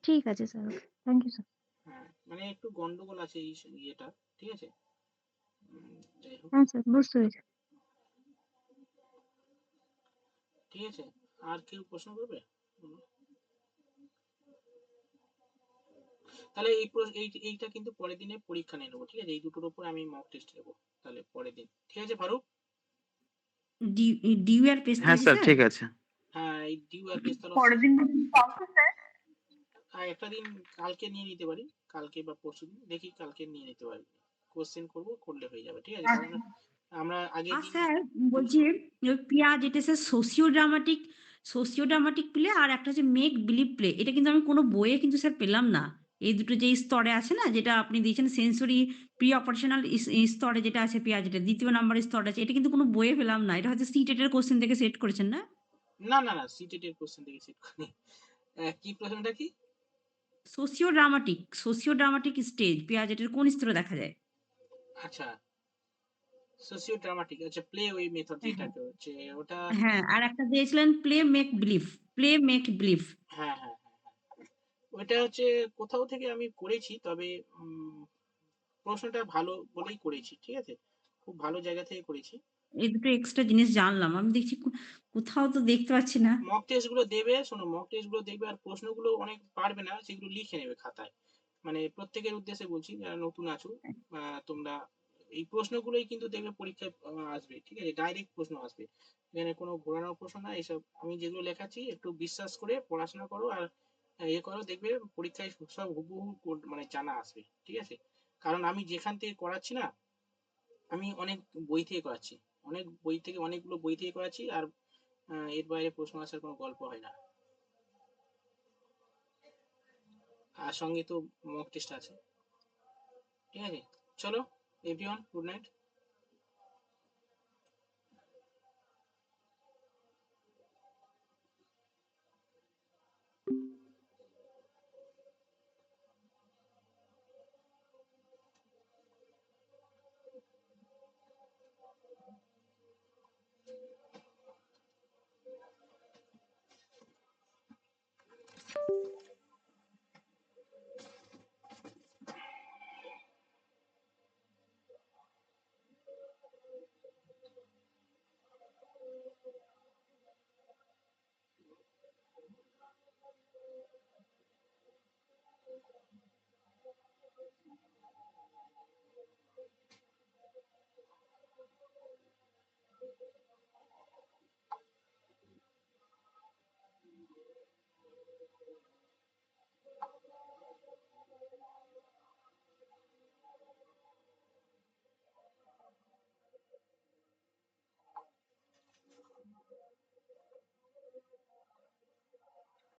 ঠিক আছে স্যার, থ্যাংক ইউ স্যার। হ্যাঁ মানে একটু গন্ডগোল আছে এই ইয়েটা, ঠিক আছে। যাই হোক, হ্যাঁ স্যার বুঝতে পেরেছি। ঠিক আছে, আর কেউ প্রশ্ন করবে? তাহলে এইটা কিন্তু পরের দিনে পরীক্ষা নিয়ে নেবো, ঠিক আছে, এই দুটোর উপর আমি মক টেস্ট নেবো তাহলে পরের দিন, ঠিক আছে ফারুক। ডিউ এর হ্যাঁ পেজতলা স্যার স্যার। ঠিক আছে। হ্যাঁ এই ডিউ আর পেস্তলা, পরের দিন একটা দিন কালকে নিয়ে নিতে পারি, কালকে বা পরশু দিন দেখি, কালকে নিয়ে নিতে পারি, কোশ্চেন করবো করলে হয়ে যাবে, ঠিক আছে, কারণ আমরা আগের আর দিন স্যার বলছি ওই Piaget sir socio dramatic play আর একটা হচ্ছে মেক বিলিভ প্লে, এটা কিন্তু আমি কোনো বইয়ে কিন্তু স্যার পেলাম না। এই দুটো যে স্তরে আছে না, যেটা আপনি দিয়েছেন সেন্সরি প্রি অপারেশনাল স্তরে যেটা আছে পিয়াজেটের 2য় নাম্বার স্তর আছে, এটা কিন্তু কোনো বইয়ে পেলাম না। এটা হয়তো সিটেট এর কোশ্চেন থেকে সেট করেছেন না? না না না সিটেট এর কোশ্চেন থেকে সেট করি। কি প্রশ্নটা কি? সোসিও ড্রামাটিক স্টেজ পিয়াজেটের কোন স্তরে দেখা যায়? আচ্ছা সোসিও ড্রামাটিক, আচ্ছা প্লে ওই মেথড যেটাকে হচ্ছে ওটা। হ্যাঁ, আর একটা দিয়েছিলেন প্লে মেক বিলিভ। হ্যাঁ হ্যাঁ হ্যাঁ ওইটা হচ্ছে কোথাও থেকে আমি করেছি, তবে প্রশ্নটা ভালো বলেই করেছি, ঠিক আছে, খুব ভালো জায়গা থেকে করেছি, এই দুটো এক্সট্রা জিনিস জানলাম। আমি দেখছি কোথাও তো দেখতে পাচ্ছি না। মক টেস্ট গুলো দেবে, শোনো মক টেস্ট গুলো দেখবে আর প্রশ্নগুলো অনেক পারবে না সেগুলো লিখে নেবে খাতায়। মানে প্রত্যেকের উদ্দেশ্যে বলছি যারা নতুন আছো, তোমরা এই প্রশ্নগুলোই কিন্তু দেখবে পরীক্ষায় আসবে, ঠিক আছে? ডাইরেক্ট প্রশ্ন আসবে, এখানে কোনো ঘোরানোর প্রশ্ন না। এসব আমি যেগুলো লেখাচ্ছি একটু বিশ্বাস করে পড়াশোনা করো আর ইয়ে করো, দেখবে পরীক্ষায় সব হুবহু মানে জানা আসবে, ঠিক আছে? কারণ আমি যেখান থেকে করাচ্ছি না, আমি অনেক বই থেকে করাচ্ছি, অনেক বই থেকে, অনেকগুলো বই থেকে করাচ্ছি, আর এর বাইরে প্রশ্ন আসার কোনো গল্প হয় না। আর সঙ্গে তো মক টেস্ট আছে, ঠিক আছে? চলো এভরিওয়ান, গুড নাইট।